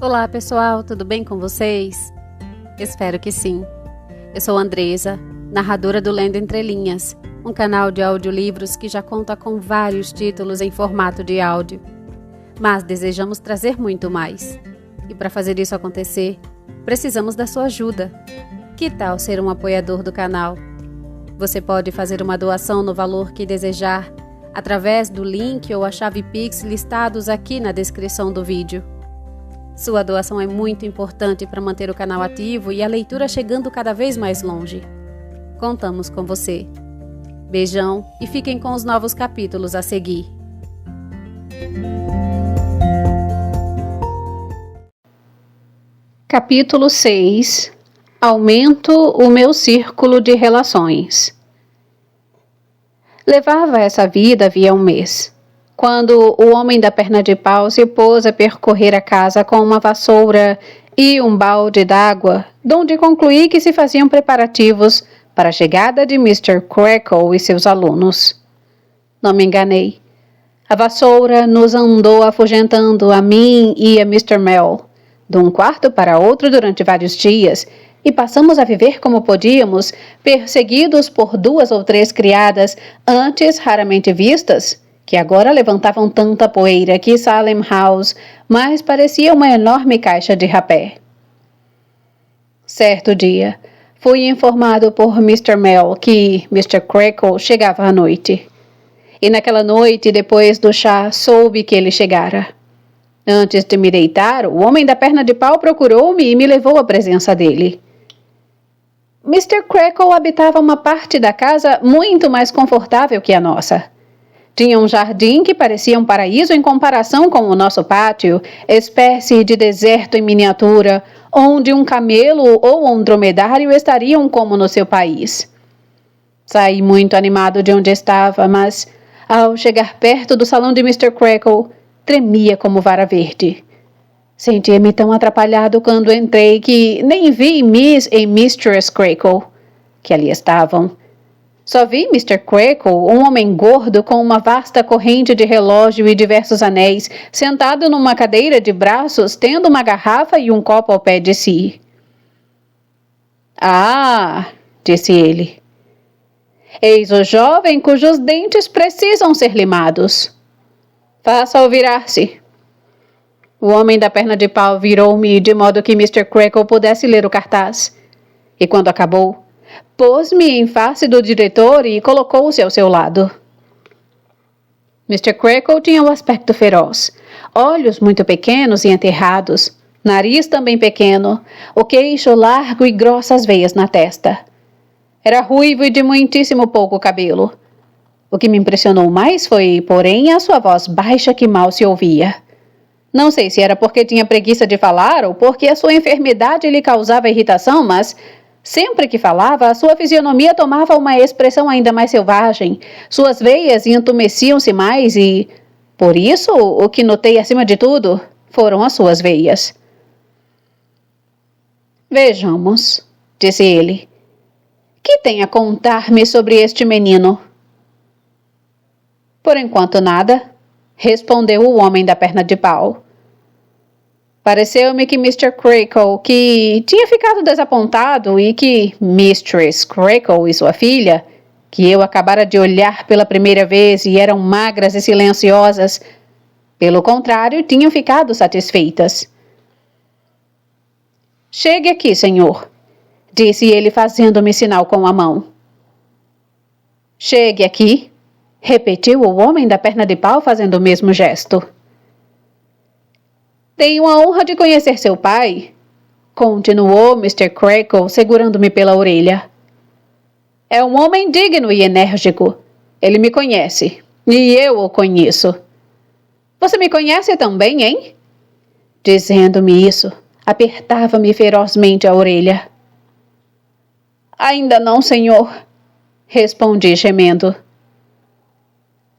Olá pessoal, tudo bem com vocês? Espero que sim. Eu sou Andresa, narradora do Lendo Entre Linhas, um canal de audiolivros que já conta com vários títulos em formato de áudio. Mas desejamos trazer muito mais. E para fazer isso acontecer, precisamos da sua ajuda. Que tal ser um apoiador do canal? Você pode fazer uma doação no valor que desejar, através do link ou a chave Pix listados aqui na descrição do vídeo. Sua doação é muito importante para manter o canal ativo e a leitura chegando cada vez mais longe. Contamos com você. Beijão e fiquem com os novos capítulos a seguir. Capítulo 6. Aumento o meu círculo de relações. Levava essa vida havia um mês, quando o homem da perna de pau se pôs a percorrer a casa com uma vassoura e um balde d'água, donde concluí que se faziam preparativos para a chegada de Mr. Creakle e seus alunos. Não me enganei. A vassoura nos andou afugentando a mim e a Mr. Mell, de um quarto para outro durante vários dias, e passamos a viver como podíamos, perseguidos por 2 ou 3 criadas, antes raramente vistas, que agora levantavam tanta poeira que Salem House mais parecia uma enorme caixa de rapé. Certo dia, fui informado por Mr. Mell que Mr. Creakle chegava à noite. E naquela noite, depois do chá, soube que ele chegara. Antes de me deitar, o homem da perna de pau procurou-me e me levou à presença dele. Mr. Creakle habitava uma parte da casa muito mais confortável que a nossa. Tinha um jardim que parecia um paraíso em comparação com o nosso pátio, espécie de deserto em miniatura, onde um camelo ou um dromedário estariam como no seu país. Saí muito animado de onde estava, mas, ao chegar perto do salão de Mr. Creakle, tremia como vara verde. Sentia-me tão atrapalhado quando entrei que nem vi Miss e Mistress Creakle, que ali estavam. Só vi Mr. Creakle, um homem gordo com uma vasta corrente de relógio e diversos anéis, sentado numa cadeira de braços, tendo uma garrafa e um copo ao pé de si. Ah, disse ele. Eis o jovem cujos dentes precisam ser limados. Faça-o virar-se. O homem da perna de pau virou-me de modo que Mr. Creakle pudesse ler o cartaz. E quando acabou, pôs-me em face do diretor e colocou-se ao seu lado. Mr. Creakle tinha um aspecto feroz, olhos muito pequenos e enterrados, nariz também pequeno, o queixo largo e grossas veias na testa. Era ruivo e de muitíssimo pouco cabelo. O que me impressionou mais foi, porém, a sua voz baixa que mal se ouvia. Não sei se era porque tinha preguiça de falar ou porque a sua enfermidade lhe causava irritação, mas sempre que falava, a sua fisionomia tomava uma expressão ainda mais selvagem, suas veias entumeciam-se mais e, por isso, o que notei acima de tudo foram as suas veias. Vejamos, disse ele. Que tem a contar-me sobre este menino? Por enquanto nada, respondeu o homem da perna de pau. Pareceu-me que Mr. Creakle, que tinha ficado desapontado e que Mistress Creakle e sua filha, que eu acabara de olhar pela primeira vez e eram magras e silenciosas, pelo contrário, tinham ficado satisfeitas. Chegue aqui, senhor, disse ele fazendo-me sinal com a mão. Chegue aqui, repetiu o homem da perna de pau fazendo o mesmo gesto. Tenho a honra de conhecer seu pai, continuou Mr. Creakle, segurando-me pela orelha. É um homem digno e enérgico. Ele me conhece, e eu o conheço. Você me conhece também, hein? Dizendo-me isso, apertava-me ferozmente a orelha. Ainda não, senhor, respondi gemendo.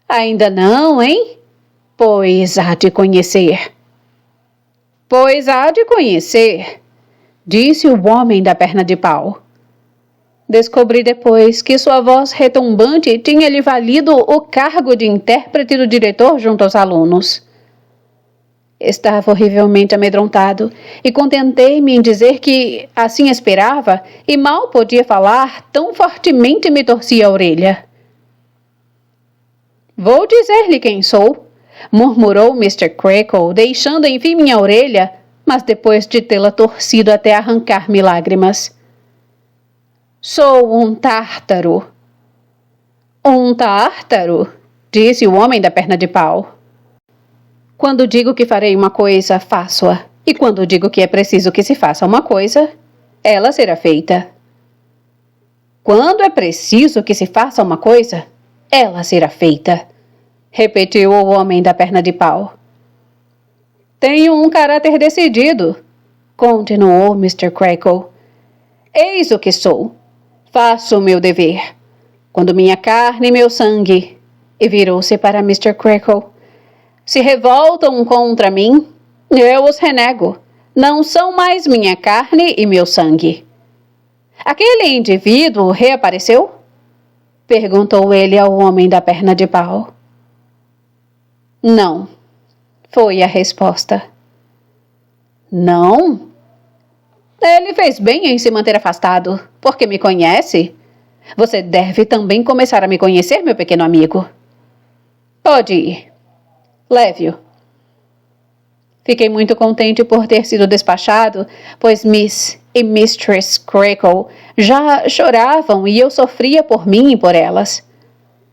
Ainda não, hein? Pois há de conhecer. Pois há de conhecer, disse o homem da perna de pau. Descobri depois que sua voz retumbante tinha lhe valido o cargo de intérprete do diretor junto aos alunos. Estava horrivelmente amedrontado e contentei-me em dizer que assim esperava e mal podia falar, tão fortemente me torcia a orelha. Vou dizer-lhe quem sou, murmurou Mr. Creakle, deixando enfim minha orelha, mas depois de tê-la torcido até arrancar-me lágrimas. Sou um tártaro. Um tártaro? Disse o homem da perna de pau. Quando digo que farei uma coisa, faço-a. E quando digo que é preciso que se faça uma coisa, ela será feita. Quando é preciso que se faça uma coisa, ela será feita, repetiu o homem da perna de pau. Tenho um caráter decidido, continuou Mr. Creakle. Eis o que sou. Faço o meu dever. Quando minha carne e meu sangue, e virou-se para Mr. Creakle, se revoltam contra mim, eu os renego. Não são mais minha carne e meu sangue. Aquele indivíduo reapareceu? Perguntou ele ao homem da perna de pau. Não, foi a resposta. Não? Ele fez bem em se manter afastado, porque me conhece. Você deve também começar a me conhecer, meu pequeno amigo. Pode ir. Leve-o. Fiquei muito contente por ter sido despachado, pois Miss e Mistress Creakle já choravam e eu sofria por mim e por elas.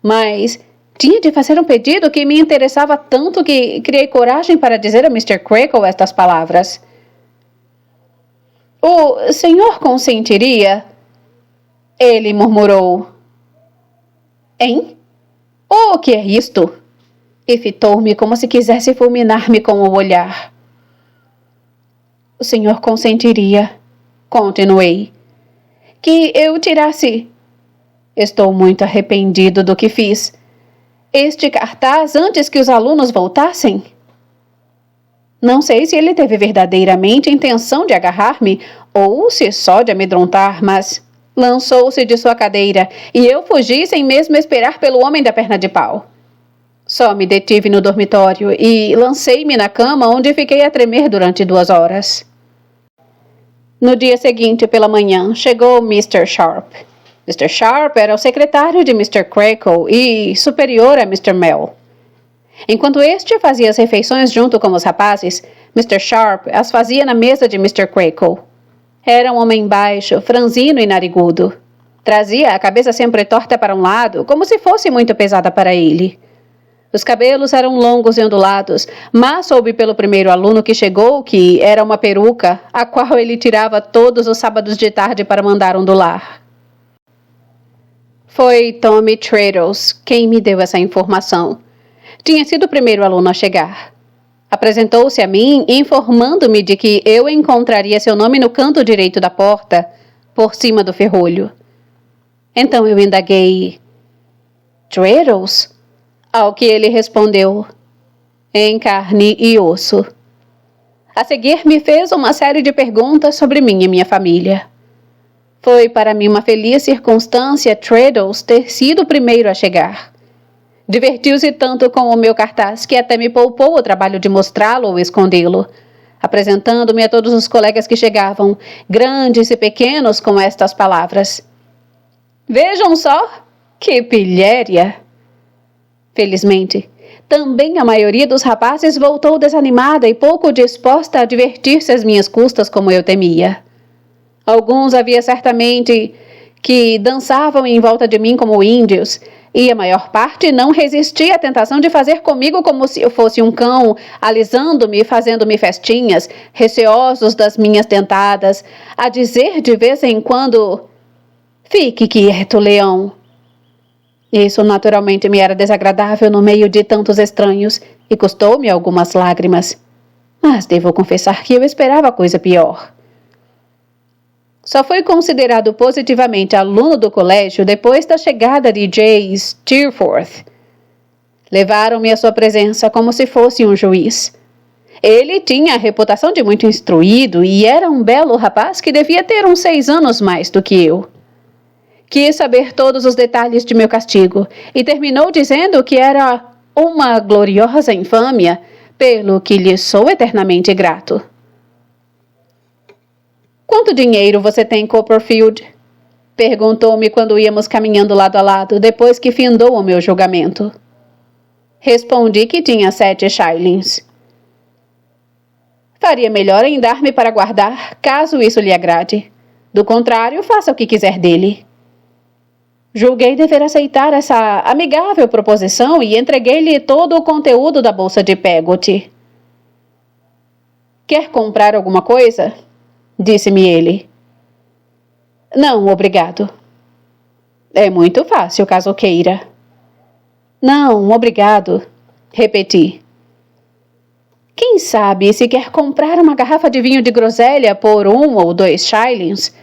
Mas tinha de fazer um pedido que me interessava tanto que criei coragem para dizer a Mr. Creakle estas palavras. O senhor consentiria? Ele murmurou. Hein? O que é isto? E fitou-me como se quisesse fulminar-me com o olhar. O senhor consentiria, continuei, que eu tirasse. Estou muito arrependido do que fiz. Este cartaz antes que os alunos voltassem? Não sei se ele teve verdadeiramente intenção de agarrar-me ou se só de amedrontar, mas lançou-se de sua cadeira e eu fugi sem mesmo esperar pelo homem da perna de pau. Só me detive no dormitório e lancei-me na cama, onde fiquei a tremer durante 2 horas. No dia seguinte, pela manhã, chegou Mr. Sharp. Mr. Sharp era o secretário de Mr. Creakle e superior a Mr. Mell. Enquanto este fazia as refeições junto com os rapazes, Mr. Sharp as fazia na mesa de Mr. Creakle. Era um homem baixo, franzino e narigudo. Trazia a cabeça sempre torta para um lado, como se fosse muito pesada para ele. Os cabelos eram longos e ondulados, mas soube pelo primeiro aluno que chegou que era uma peruca, a qual ele tirava todos os sábados de tarde para mandar ondular. Foi Tommy Traddles quem me deu essa informação. Tinha sido o primeiro aluno a chegar. Apresentou-se a mim, informando-me de que eu encontraria seu nome no canto direito da porta, por cima do ferrolho. Então eu indaguei: Traddles? Ao que ele respondeu: em carne e osso. A seguir me fez uma série de perguntas sobre mim e minha família. Foi para mim uma feliz circunstância Traddles ter sido o primeiro a chegar. Divertiu-se tanto com o meu cartaz que até me poupou o trabalho de mostrá-lo ou escondê-lo, apresentando-me a todos os colegas que chegavam, grandes e pequenos, com estas palavras: vejam só, que pilhéria! Felizmente, também a maioria dos rapazes voltou desanimada e pouco disposta a divertir-se às minhas custas como eu temia. Alguns havia certamente que dançavam em volta de mim como índios, e a maior parte não resistia à tentação de fazer comigo como se eu fosse um cão, alisando-me e fazendo-me festinhas, receosos das minhas dentadas, a dizer de vez em quando: fique quieto, leão. Isso naturalmente me era desagradável no meio de tantos estranhos e custou-me algumas lágrimas. Mas devo confessar que eu esperava coisa pior. Só fui considerado positivamente aluno do colégio depois da chegada de J. Steerforth. Levaram-me à sua presença como se fosse um juiz. Ele tinha a reputação de muito instruído e era um belo rapaz que devia ter uns 6 anos mais do que eu. Quis saber todos os detalhes de meu castigo e terminou dizendo que era uma gloriosa infâmia, pelo que lhe sou eternamente grato. Quanto dinheiro você tem, Copperfield? Perguntou-me quando íamos caminhando lado a lado, depois que findou o meu julgamento. Respondi que tinha 7 shillings. Faria melhor em dar-me para guardar, caso isso lhe agrade. Do contrário, faça o que quiser dele. Julguei dever aceitar essa amigável proposição e entreguei-lhe todo o conteúdo da bolsa de Peggotty. Quer comprar alguma coisa? Disse-me ele. Não, obrigado. É muito fácil, caso queira. Não, obrigado, repeti. Quem sabe se quer comprar uma garrafa de vinho de groselha por 1 ou 2 shillings?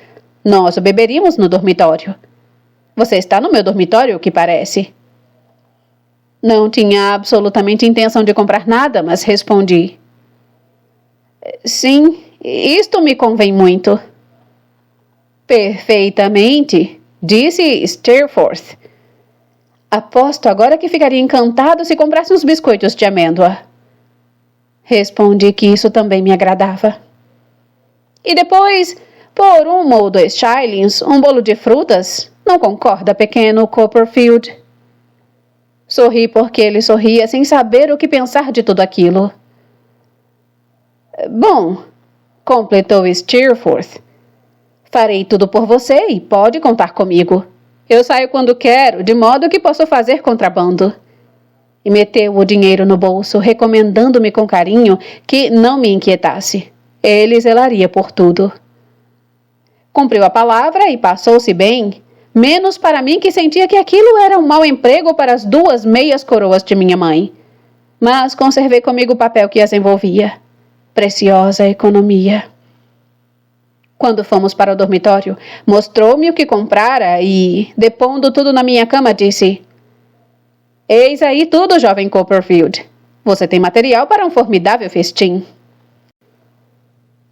Nós o beberíamos no dormitório. Você está no meu dormitório, o que parece. Não tinha absolutamente intenção de comprar nada, mas respondi. Sim, isto me convém muito. Perfeitamente, disse Steerforth. Aposto agora que ficaria encantado se comprasse uns biscoitos de amêndoa. Respondi que isso também me agradava. E depois, por 1 ou 2 shillings, um bolo de frutas? Não concorda, pequeno Copperfield? Sorri porque ele sorria sem saber o que pensar de tudo aquilo. Bom, completou Steerforth. Farei tudo por você e pode contar comigo. Eu saio quando quero, de modo que posso fazer contrabando. E meteu o dinheiro no bolso, recomendando-me com carinho que não me inquietasse. Ele zelaria por tudo. Cumpriu a palavra e passou-se bem, menos para mim que sentia que aquilo era um mau emprego para as 2 meias coroas de minha mãe. Mas conservei comigo o papel que as envolvia. Preciosa economia. Quando fomos para o dormitório, mostrou-me o que comprara e, depondo tudo na minha cama, disse: Eis aí tudo, jovem Copperfield. Você tem material para um formidável festim.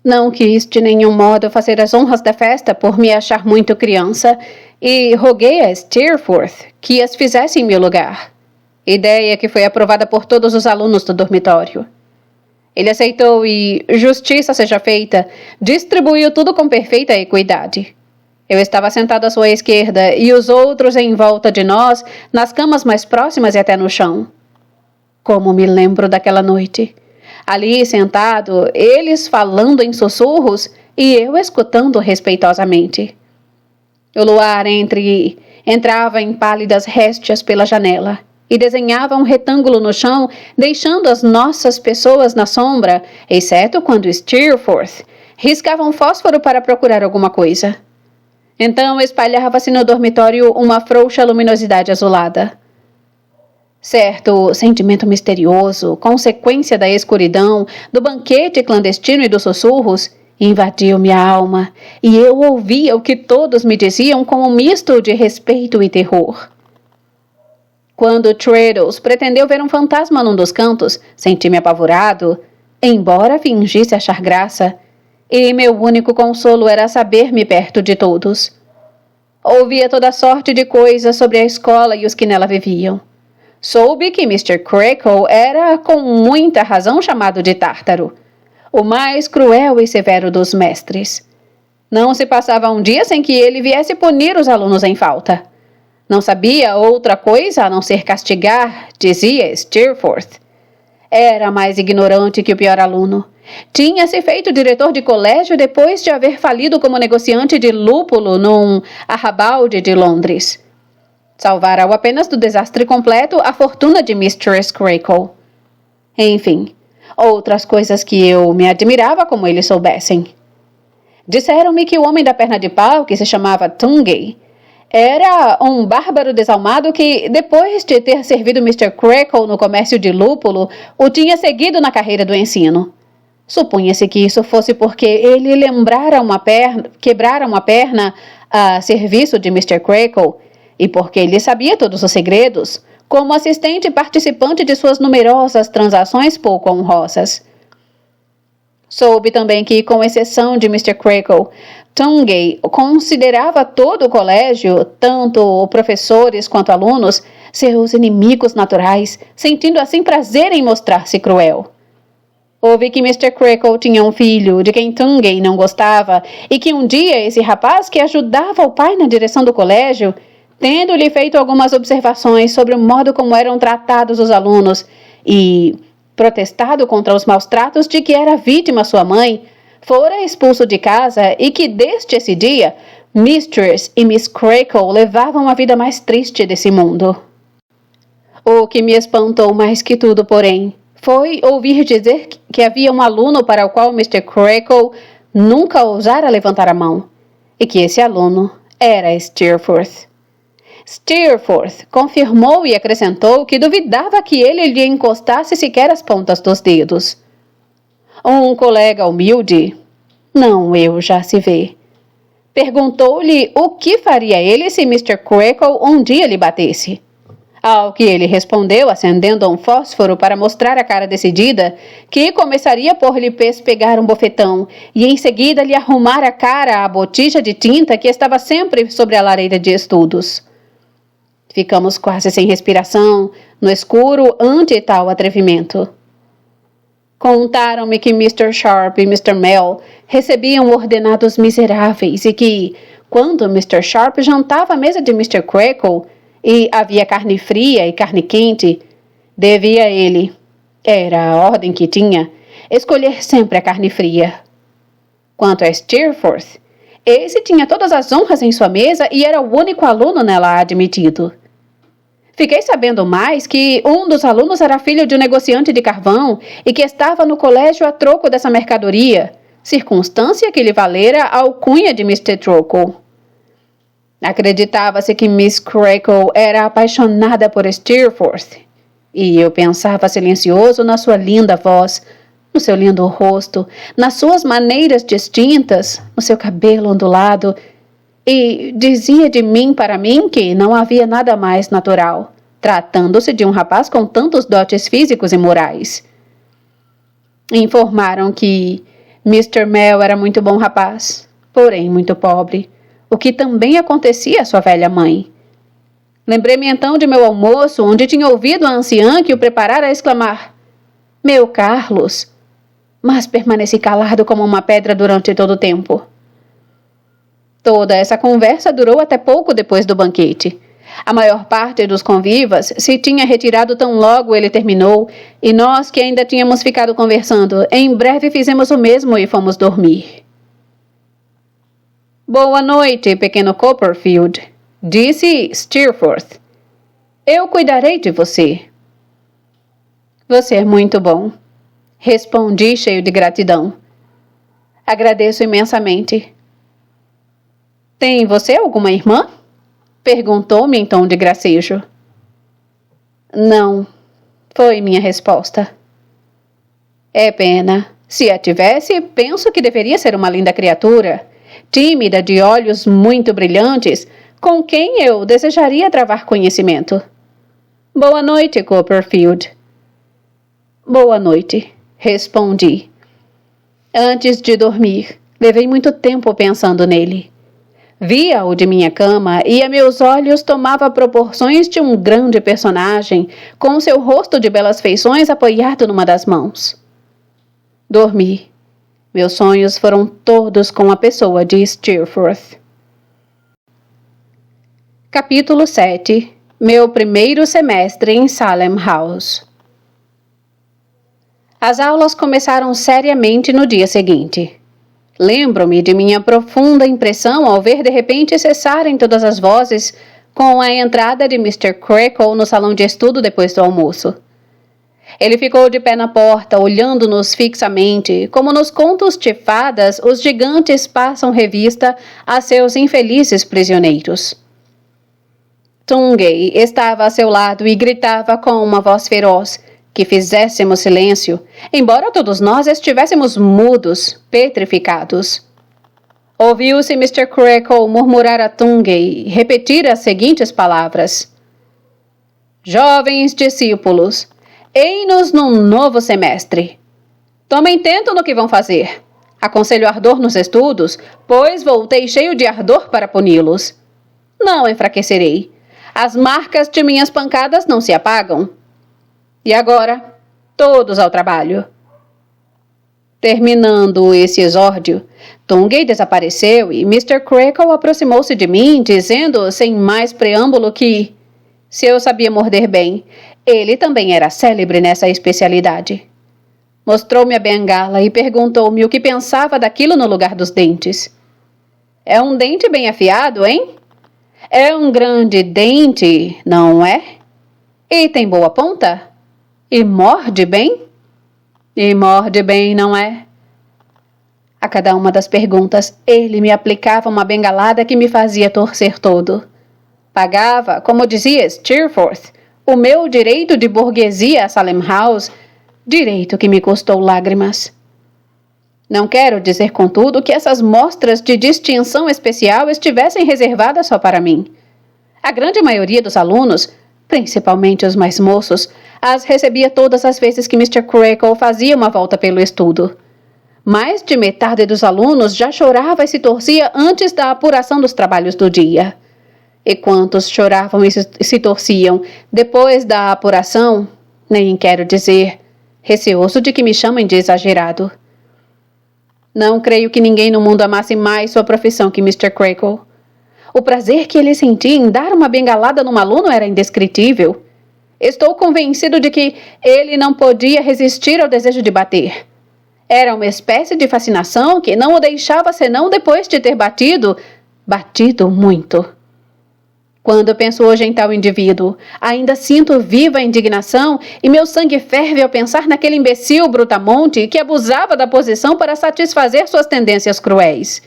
Não quis de nenhum modo fazer as honras da festa por me achar muito criança e roguei a Steerforth que as fizesse em meu lugar. Ideia que foi aprovada por todos os alunos do dormitório. Ele aceitou e, justiça seja feita, distribuiu tudo com perfeita equidade. Eu estava sentado à sua esquerda e os outros em volta de nós, nas camas mais próximas e até no chão. Como me lembro daquela noite. Ali, sentado, eles falando em sussurros e eu escutando respeitosamente. O luar entrava em pálidas réstias pela janela e desenhava um retângulo no chão, deixando as nossas pessoas na sombra, exceto quando Steerforth riscava um fósforo para procurar alguma coisa. Então espalhava-se no dormitório uma frouxa luminosidade azulada. Certo sentimento misterioso, consequência da escuridão, do banquete clandestino e dos sussurros, invadiu minha alma, e eu ouvia o que todos me diziam com um misto de respeito e terror. Quando Traddles pretendeu ver um fantasma num dos cantos, senti-me apavorado, embora fingisse achar graça, e meu único consolo era saber-me perto de todos. Ouvia toda sorte de coisas sobre a escola e os que nela viviam. Soube que Mr. Creakle era, com muita razão, chamado de Tártaro, o mais cruel e severo dos mestres. Não se passava um dia sem que ele viesse punir os alunos em falta. Não sabia outra coisa a não ser castigar, dizia Steerforth. Era mais ignorante que o pior aluno. Tinha-se feito diretor de colégio depois de haver falido como negociante de lúpulo num arrabalde de Londres. Salvara-o apenas do desastre completo a fortuna de Mistress Creakle. Enfim, outras coisas que eu me admirava como eles soubessem. Disseram-me que o homem da perna de pau, que se chamava Tungay, era um bárbaro desalmado que, depois de ter servido Mr. Creakle no comércio de lúpulo, o tinha seguido na carreira do ensino. Supunha-se que isso fosse porque ele quebrara uma perna a serviço de Mr. Creakle e porque ele sabia todos os segredos, como assistente participante de suas numerosas transações pouco honrosas. Soube também que, com exceção de Mr. Creakle, Tungay considerava todo o colégio, tanto professores quanto alunos, seus inimigos naturais, sentindo assim prazer em mostrar-se cruel. Ouvi que Mr. Creakle tinha um filho de quem Tungay não gostava e que um dia esse rapaz que ajudava o pai na direção do colégio, tendo-lhe feito algumas observações sobre o modo como eram tratados os alunos e protestado contra os maus tratos de que era vítima sua mãe, fora expulso de casa e que desde esse dia Mistress e Miss Creakle levavam a vida mais triste desse mundo. O que me espantou mais que tudo, porém, foi ouvir dizer que havia um aluno para o qual Mr. Creakle nunca ousara levantar a mão, e que esse aluno era Steerforth. Steerforth confirmou e acrescentou que duvidava que ele lhe encostasse sequer as pontas dos dedos. Um colega humilde, não eu já se vê, perguntou-lhe o que faria ele se Mr. Creakle um dia lhe batesse. Ao que ele respondeu, acendendo um fósforo para mostrar a cara decidida, que começaria por lhe pegar um bofetão e em seguida lhe arrumar a cara à botija de tinta que estava sempre sobre a lareira de estudos. Ficamos quase sem respiração, no escuro, ante tal atrevimento. Contaram-me que Mr. Sharp e Mr. Mell recebiam ordenados miseráveis e que, quando Mr. Sharp jantava à mesa de Mr. Creakle, e havia carne fria e carne quente, devia ele, era a ordem que tinha, escolher sempre a carne fria. Quanto a Steerforth, esse tinha todas as honras em sua mesa e era o único aluno nela admitido. Fiquei sabendo mais que um dos alunos era filho de um negociante de carvão e que estava no colégio a troco dessa mercadoria, circunstância que lhe valera a alcunha de Mr. Troco. Acreditava-se que Miss Creakle era apaixonada por Steerforth, e eu pensava silencioso na sua linda voz, no seu lindo rosto, nas suas maneiras distintas, no seu cabelo ondulado, e dizia de mim para mim que não havia nada mais natural, tratando-se de um rapaz com tantos dotes físicos e morais. Informaram que Mr. Mell era muito bom rapaz, porém muito pobre, o que também acontecia à sua velha mãe. Lembrei-me então de meu almoço, onde tinha ouvido a anciã que o preparara a exclamar: "Meu Carlos!", mas permaneci calado como uma pedra durante todo o tempo. Toda essa conversa durou até pouco depois do banquete. A maior parte dos convivas se tinha retirado tão logo ele terminou, e nós que ainda tínhamos ficado conversando, em breve fizemos o mesmo e fomos dormir. "Boa noite, pequeno Copperfield", disse Steerforth. "Eu cuidarei de você." "Você é muito bom", respondi cheio de gratidão. "Agradeço imensamente." "Tem você alguma irmã?" perguntou-me em tom de gracejo. "Não", foi minha resposta. "É pena. Se a tivesse, penso que deveria ser uma linda criatura, tímida, de olhos muito brilhantes, com quem eu desejaria travar conhecimento. Boa noite, Copperfield." "Boa noite", respondi. Antes de dormir, levei muito tempo pensando nele. Via-o de minha cama e a meus olhos tomava proporções de um grande personagem, com seu rosto de belas feições apoiado numa das mãos. Dormi. Meus sonhos foram todos com a pessoa de Steerforth. Capítulo 7. Meu primeiro semestre em Salem House. As aulas começaram seriamente no dia seguinte. Lembro-me de minha profunda impressão ao ver de repente cessarem todas as vozes com a entrada de Mr. Creakle no salão de estudo depois do almoço. Ele ficou de pé na porta, olhando-nos fixamente, como nos contos de fadas os gigantes passam revista a seus infelizes prisioneiros. Tungay estava a seu lado e gritava com uma voz feroz que fizéssemos silêncio, embora todos nós estivéssemos mudos, petrificados. Ouviu-se Mr. Creakle murmurar a Tungay e repetir as seguintes palavras: "Jovens discípulos, ei-nos num novo semestre. Tomem tento no que vão fazer. Aconselho ardor nos estudos, pois voltei cheio de ardor para puni-los. Não enfraquecerei. As marcas de minhas pancadas não se apagam. E agora, todos ao trabalho." Terminando esse exórdio, Tongay desapareceu e Mr. Creakle aproximou-se de mim, dizendo, sem mais preâmbulo, que, se eu sabia morder bem, ele também era célebre nessa especialidade. Mostrou-me a bengala e perguntou-me o que pensava daquilo no lugar dos dentes. É um dente bem afiado, hein? É um grande dente, não é? E tem boa ponta? E morde bem? E morde bem, não é? A cada uma das perguntas, ele me aplicava uma bengalada que me fazia torcer todo. Pagava, como dizia Steerforth, o meu direito de burguesia a Salem House, direito que me custou lágrimas. Não quero dizer, contudo, que essas mostras de distinção especial estivessem reservadas só para mim. A grande maioria dos alunos, principalmente os mais moços, as recebia todas as vezes que Mr. Creakle fazia uma volta pelo estudo. Mais de metade dos alunos já chorava e se torcia antes da apuração dos trabalhos do dia. E quantos choravam e se torciam depois da apuração, nem quero dizer, receoso de que me chamem de exagerado. Não creio que ninguém no mundo amasse mais sua profissão que Mr. Creakle. O prazer que ele sentia em dar uma bengalada num aluno era indescritível. Estou convencido de que ele não podia resistir ao desejo de bater. Era uma espécie de fascinação que não o deixava senão depois de ter batido muito. Quando penso hoje em tal indivíduo, ainda sinto viva a indignação e meu sangue ferve ao pensar naquele imbecil brutamonte que abusava da posição para satisfazer suas tendências cruéis.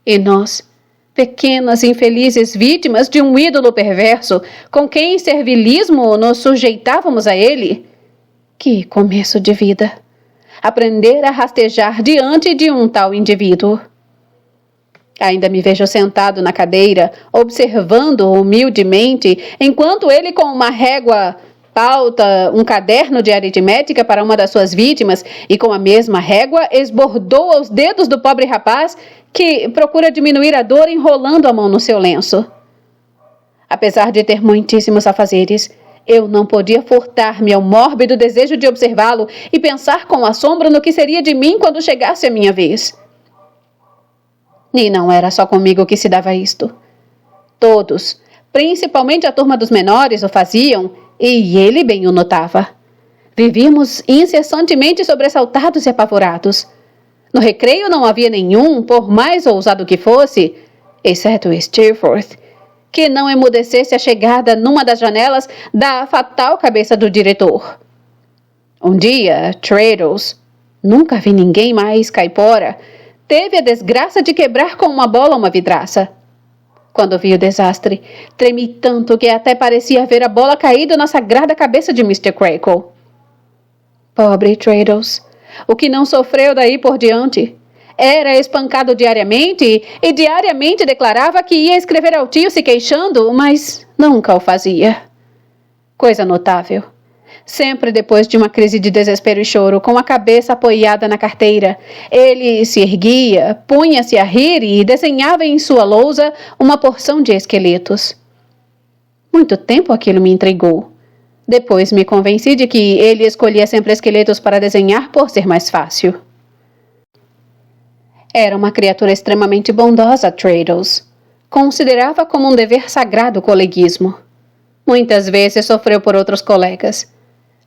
E nós, pequenas infelizes vítimas de um ídolo perverso, com quem em servilismo nos sujeitávamos a ele? Que começo de vida! Aprender a rastejar diante de um tal indivíduo. Ainda me vejo sentado na cadeira, observando-o humildemente, enquanto ele com uma régua pauta um caderno de aritmética para uma das suas vítimas e com a mesma régua esbordou os dedos do pobre rapaz que procura diminuir a dor enrolando a mão no seu lenço. Apesar de ter muitíssimos afazeres, eu não podia furtar-me ao mórbido desejo de observá-lo e pensar com assombro no que seria de mim quando chegasse a minha vez. E não era só comigo que se dava isto. Todos, principalmente a turma dos menores, o faziam, e ele bem o notava. Vivíamos incessantemente sobressaltados e apavorados. No recreio não havia nenhum, por mais ousado que fosse, exceto Steerforth, que não emudecesse a chegada numa das janelas da fatal cabeça do diretor. Um dia, Traddles, nunca vi ninguém mais caipora, teve a desgraça de quebrar com uma bola uma vidraça. Quando vi o desastre, tremi tanto que até parecia ver a bola caído na sagrada cabeça de Mr. Creakle. Pobre Traddles, o que não sofreu daí por diante? Era espancado diariamente e diariamente declarava que ia escrever ao tio se queixando, mas nunca o fazia. Coisa notável. Sempre depois de uma crise de desespero e choro, com a cabeça apoiada na carteira, ele se erguia, punha-se a rir e desenhava em sua lousa uma porção de esqueletos. Muito tempo aquilo me intrigou. Depois me convenci de que ele escolhia sempre esqueletos para desenhar por ser mais fácil. Era uma criatura extremamente bondosa, Traddles. Considerava como um dever sagrado o coleguismo. Muitas vezes sofreu por outros colegas.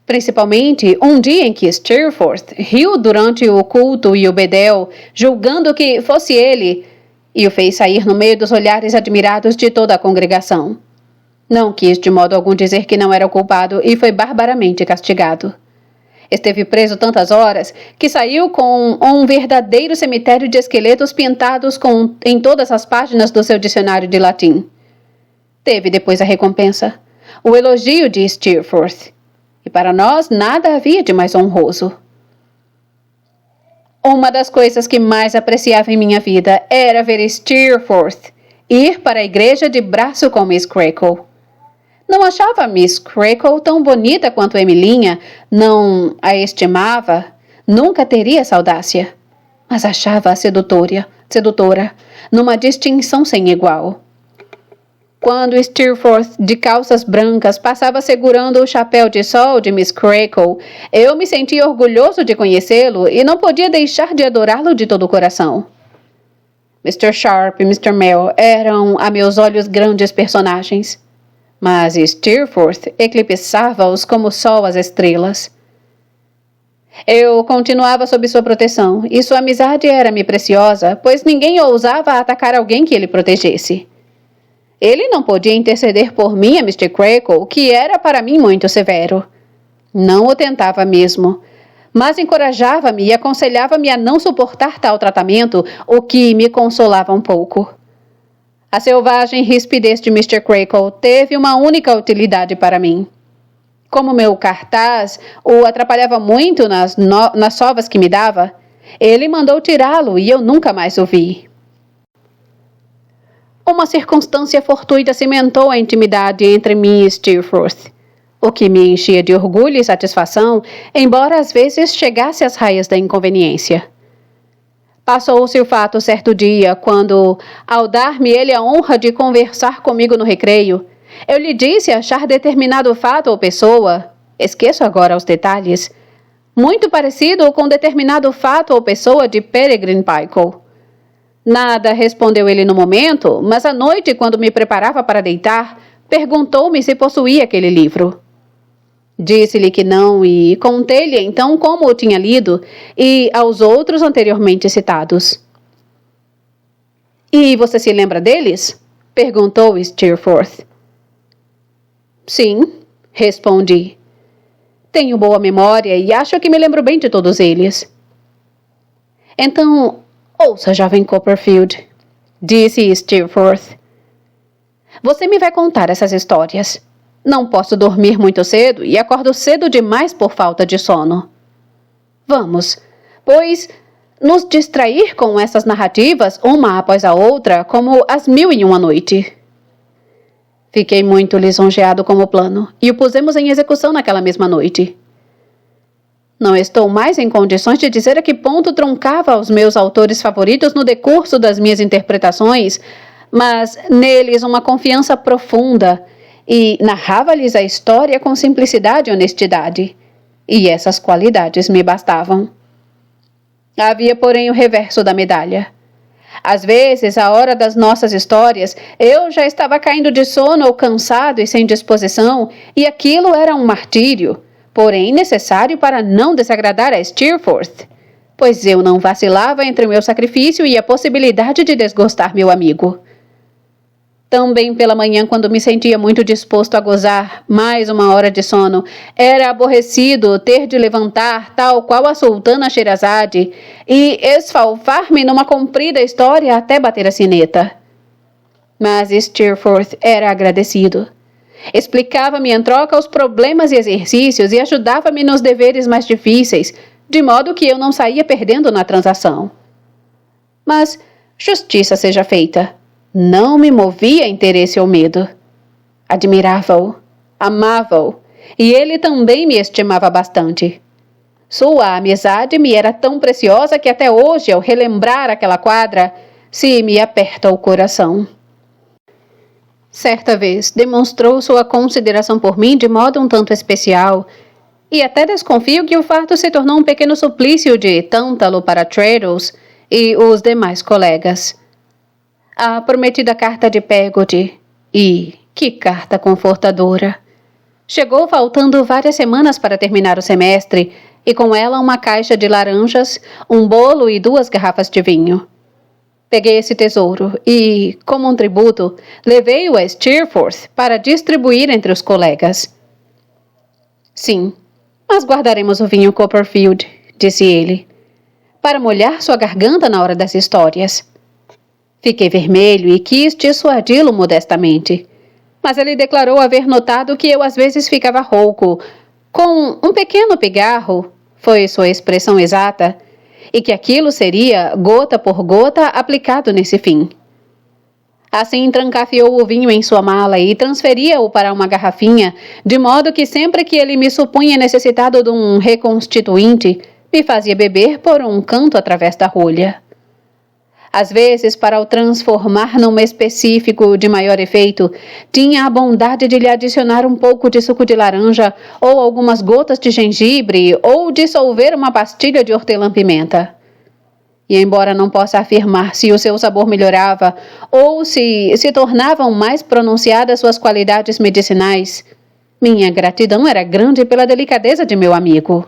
Principalmente um dia em que Steerforth riu durante o culto e o bedel, julgando que fosse ele, e o fez sair no meio dos olhares admirados de toda a congregação. Não quis de modo algum dizer que não era o culpado e foi barbaramente castigado. Esteve preso tantas horas que saiu com um verdadeiro cemitério de esqueletos pintados em todas as páginas do seu dicionário de latim. Teve depois a recompensa, o elogio de Steerforth. E para nós nada havia de mais honroso. Uma das coisas que mais apreciava em minha vida era ver Steerforth ir para a igreja de braço com Miss Creakle. Não achava Miss Creakle tão bonita quanto Emilinha, não a estimava, nunca teria essa audácia, mas achava-a sedutora, numa distinção sem igual. Quando Steerforth, de calças brancas, passava segurando o chapéu de sol de Miss Creakle, eu me sentia orgulhoso de conhecê-lo e não podia deixar de adorá-lo de todo o coração. Mr. Sharp e Mr. Mell eram, a meus olhos, grandes personagens, mas Steerforth eclipsava-os como o sol as estrelas. Eu continuava sob sua proteção, e sua amizade era-me preciosa, pois ninguém ousava atacar alguém que ele protegesse. Ele não podia interceder por mim a Mr. Creakle, que era para mim muito severo. Não o tentava mesmo, mas encorajava-me e aconselhava-me a não suportar tal tratamento, o que me consolava um pouco. A selvagem rispidez de Mr. Creakle teve uma única utilidade para mim. Como meu cartaz o atrapalhava muito nas sovas que me dava, ele mandou tirá-lo e eu nunca mais o vi. Uma circunstância fortuita cimentou a intimidade entre mim e Steerforth, o que me enchia de orgulho e satisfação, embora às vezes chegasse às raias da inconveniência. Passou-se o fato certo dia, quando, ao dar-me ele a honra de conversar comigo no recreio, eu lhe disse achar determinado fato ou pessoa, esqueço agora os detalhes, muito parecido com determinado fato ou pessoa de Peregrine Pickle. Nada, respondeu ele no momento, mas à noite, quando me preparava para deitar, perguntou-me se possuía aquele livro. Disse-lhe que não e contei-lhe então como o tinha lido e aos outros anteriormente citados. E você se lembra deles? Perguntou Steerforth. Sim, respondi. Tenho boa memória e acho que me lembro bem de todos eles. Então, ouça, jovem Copperfield, disse Steerforth. Você me vai contar essas histórias. Não posso dormir muito cedo e acordo cedo demais por falta de sono. Vamos, pois, nos distrair com essas narrativas, uma após a outra, como as 1001 noite. Fiquei muito lisonjeado com o plano, e o pusemos em execução naquela mesma noite. Não estou mais em condições de dizer a que ponto truncava os meus autores favoritos no decurso das minhas interpretações, mas neles uma confiança profunda, e narrava-lhes a história com simplicidade e honestidade, e essas qualidades me bastavam. Havia, porém, o reverso da medalha. Às vezes, à hora das nossas histórias, eu já estava caindo de sono ou cansado e sem disposição, e aquilo era um martírio, porém necessário para não desagradar a Steerforth, pois eu não vacilava entre o meu sacrifício e a possibilidade de desgostar meu amigo. Também pela manhã, quando me sentia muito disposto a gozar mais uma hora de sono, era aborrecido ter de levantar, tal qual a sultana Sherazade, e esfalfar-me numa comprida história até bater a sineta. Mas Steerforth era agradecido. Explicava-me em troca os problemas e exercícios e ajudava-me nos deveres mais difíceis, de modo que eu não saía perdendo na transação. Mas justiça seja feita. Não me movia interesse ou medo. Admirava-o, amava-o, e ele também me estimava bastante. Sua amizade me era tão preciosa que até hoje, ao relembrar aquela quadra, se me aperta o coração. Certa vez demonstrou sua consideração por mim de modo um tanto especial, e até desconfio que o fato se tornou um pequeno suplício de tântalo para Traddles e os demais colegas. A prometida carta de Peggotty. E que carta confortadora! Chegou faltando várias semanas para terminar o semestre, e com ela uma caixa de laranjas, um bolo e 2 garrafas de vinho. Peguei esse tesouro e, como um tributo, levei-o a Steerforth para distribuir entre os colegas. Sim, mas guardaremos o vinho Copperfield, disse ele, para molhar sua garganta na hora das histórias. Fiquei vermelho e quis dissuadi-lo modestamente, mas ele declarou haver notado que eu às vezes ficava rouco, com um pequeno pigarro, foi sua expressão exata, e que aquilo seria, gota por gota, aplicado nesse fim. Assim trancafiou o vinho em sua mala e transferia-o para uma garrafinha, de modo que sempre que ele me supunha necessitado de um reconstituinte, me fazia beber por um canto através da rolha. Às vezes, para o transformar num específico de maior efeito, tinha a bondade de lhe adicionar um pouco de suco de laranja, ou algumas gotas de gengibre, ou dissolver uma pastilha de hortelã-pimenta. E embora não possa afirmar se o seu sabor melhorava, ou se tornavam mais pronunciadas suas qualidades medicinais, minha gratidão era grande pela delicadeza de meu amigo.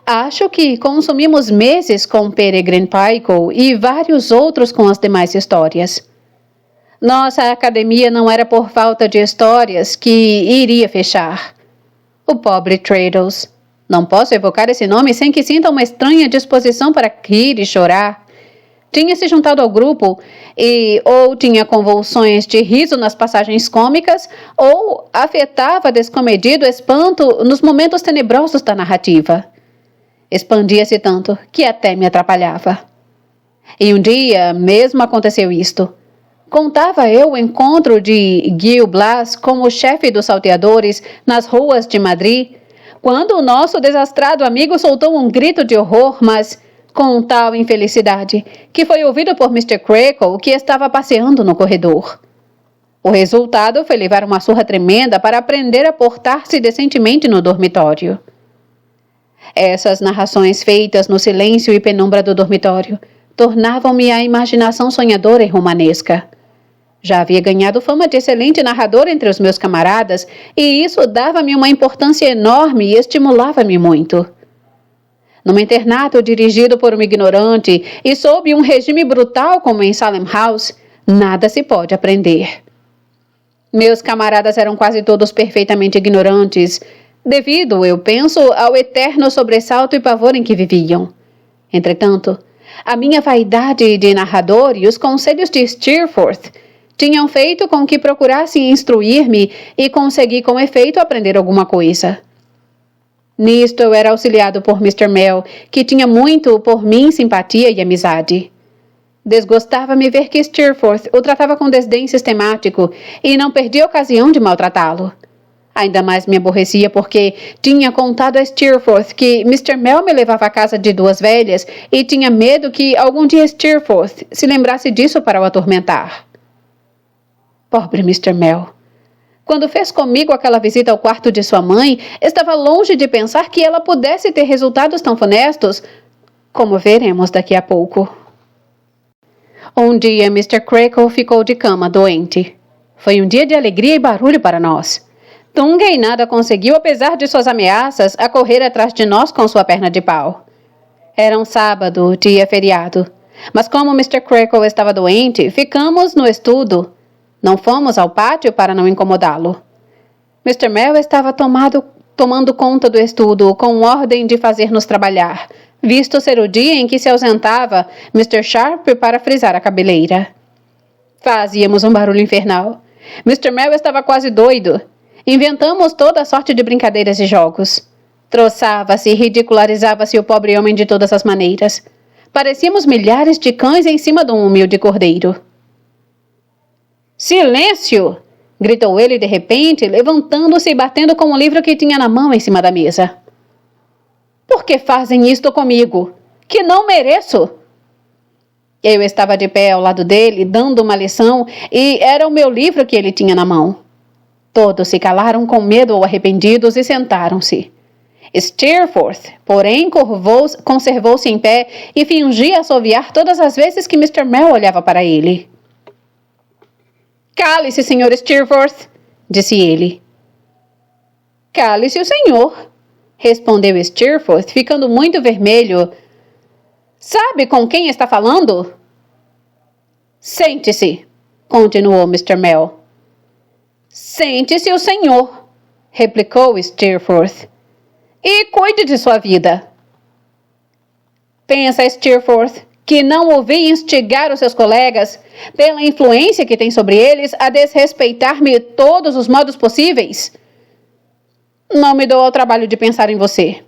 Acho que consumimos meses com Peregrine Pickle e vários outros com as demais histórias. Nossa academia não era por falta de histórias que iria fechar. O pobre Traddles. Não posso evocar esse nome sem que sinta uma estranha disposição para rir e chorar. Tinha se juntado ao grupo e ou tinha convulsões de riso nas passagens cômicas ou afetava descomedido espanto nos momentos tenebrosos da narrativa. Expandia-se tanto que até me atrapalhava. E um dia mesmo aconteceu isto. Contava eu o encontro de Gil Blas com o chefe dos salteadores nas ruas de Madrid, quando o nosso desastrado amigo soltou um grito de horror, mas com tal infelicidade, que foi ouvido por Mr. Creakle, que estava passeando no corredor. O resultado foi levar uma surra tremenda para aprender a portar-se decentemente no dormitório. Essas narrações feitas no silêncio e penumbra do dormitório tornavam-me a imaginação sonhadora e romanesca. Já havia ganhado fama de excelente narrador entre os meus camaradas, e isso dava-me uma importância enorme e estimulava-me muito. Num internato dirigido por um ignorante e sob um regime brutal como em Salem House, nada se pode aprender. Meus camaradas eram quase todos perfeitamente ignorantes, devido, eu penso, ao eterno sobressalto e pavor em que viviam. Entretanto, a minha vaidade de narrador e os conselhos de Steerforth tinham feito com que procurasse instruir-me e consegui com efeito aprender alguma coisa. Nisto eu era auxiliado por Mr. Mell, que tinha muito por mim simpatia e amizade. Desgostava-me ver que Steerforth o tratava com desdém sistemático e não perdia ocasião de maltratá-lo. Ainda mais me aborrecia porque tinha contado a Steerforth que Mr. Mell me levava à casa de duas velhas e tinha medo que algum dia Steerforth se lembrasse disso para o atormentar. Pobre Mr. Mell. Quando fez comigo aquela visita ao quarto de sua mãe, estava longe de pensar que ela pudesse ter resultados tão funestos, como veremos daqui a pouco. Um dia Mr. Creakle ficou de cama doente. Foi um dia de alegria e barulho para nós. Tunga nada conseguiu, apesar de suas ameaças, a correr atrás de nós com sua perna de pau. Era um sábado, dia feriado. Mas como Mr. Creakle estava doente, ficamos no estudo. Não fomos ao pátio para não incomodá-lo. Mr. Mell estava tomando conta do estudo, com ordem de fazer-nos trabalhar, visto ser o dia em que se ausentava Mr. Sharp para frisar a cabeleira. Fazíamos um barulho infernal. Mr. Mell estava quase doido. Inventamos toda a sorte de brincadeiras e jogos. Troçava-se e ridicularizava-se o pobre homem de todas as maneiras. Parecíamos milhares de cães em cima de um humilde cordeiro. Silêncio! Gritou ele de repente, levantando-se e batendo com o livro que tinha na mão em cima da mesa. Por que fazem isto comigo? Que não mereço! Eu estava de pé ao lado dele, dando uma lição, e era o meu livro que ele tinha na mão. Todos se calaram com medo ou arrependidos e sentaram-se. Steerforth, porém, conservou-se em pé e fingia assoviar todas as vezes que Mr. Mell olhava para ele. Cale-se, Sr. Steerforth, disse ele. Cale-se o senhor, respondeu Steerforth, ficando muito vermelho. Sabe com quem está falando? Sente-se, continuou Mr. Mell. Sente-se o senhor, replicou Steerforth, e cuide de sua vida. Pensa, Steerforth, que não ouvi instigar os seus colegas, pela influência que tem sobre eles, a desrespeitar-me de todos os modos possíveis? Não me dou ao trabalho de pensar em você,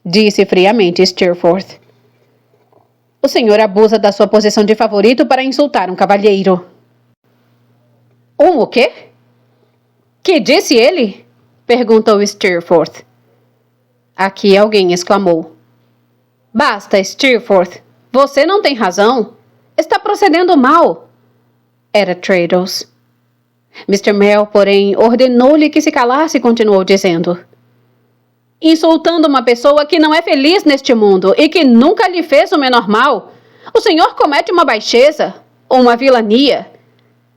disse friamente Steerforth. O senhor abusa da sua posição de favorito para insultar um cavalheiro. O quê? Que disse ele? Perguntou Steerforth. Aqui alguém exclamou. Basta, Steerforth. Você não tem razão. Está procedendo mal. Era Traddles. Mr. Mell, porém, ordenou-lhe que se calasse e continuou dizendo: insultando uma pessoa que não é feliz neste mundo e que nunca lhe fez o menor mal, o senhor comete uma baixeza, ou uma vilania.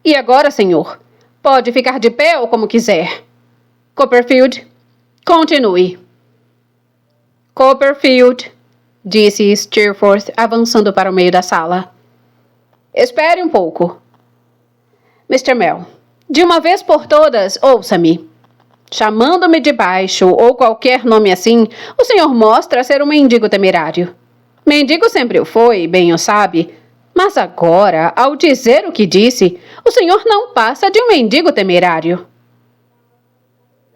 E agora, senhor, pode ficar de pé ou como quiser. Copperfield, continue. Copperfield, disse Steerforth, avançando para o meio da sala. Espere um pouco. Mr. Mell, de uma vez por todas, ouça-me. Chamando-me de baixo ou qualquer nome assim, o senhor mostra ser um mendigo temerário. Mendigo sempre o foi, bem o sabe. Mas agora, ao dizer o que disse, o senhor não passa de um mendigo temerário.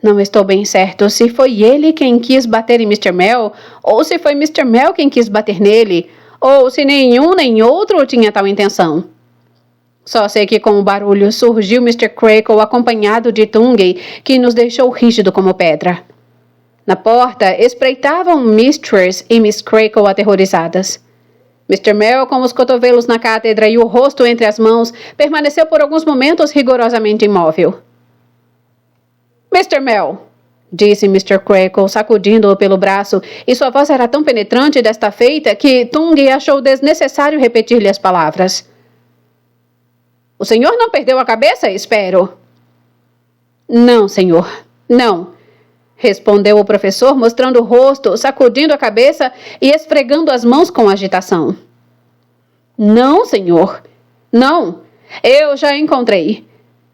Não estou bem certo se foi ele quem quis bater em Mr. Mell, ou se foi Mr. Mell quem quis bater nele, ou se nenhum nem outro tinha tal intenção. Só sei que com o barulho surgiu Mr. Creakle acompanhado de Tungay, que nos deixou rígido como pedra. Na porta espreitavam Mistress e Miss Creakle aterrorizadas. Mr. Mell, com os cotovelos na cátedra e o rosto entre as mãos, permaneceu por alguns momentos rigorosamente imóvel. Mr. Mell, disse Mr. Creakle, sacudindo-o pelo braço, e sua voz era tão penetrante desta feita que Tungay achou desnecessário repetir-lhe as palavras. O senhor não perdeu a cabeça, espero? Não, senhor, não, respondeu o professor, mostrando o rosto, sacudindo a cabeça e esfregando as mãos com agitação. Não, senhor, não, eu já a encontrei.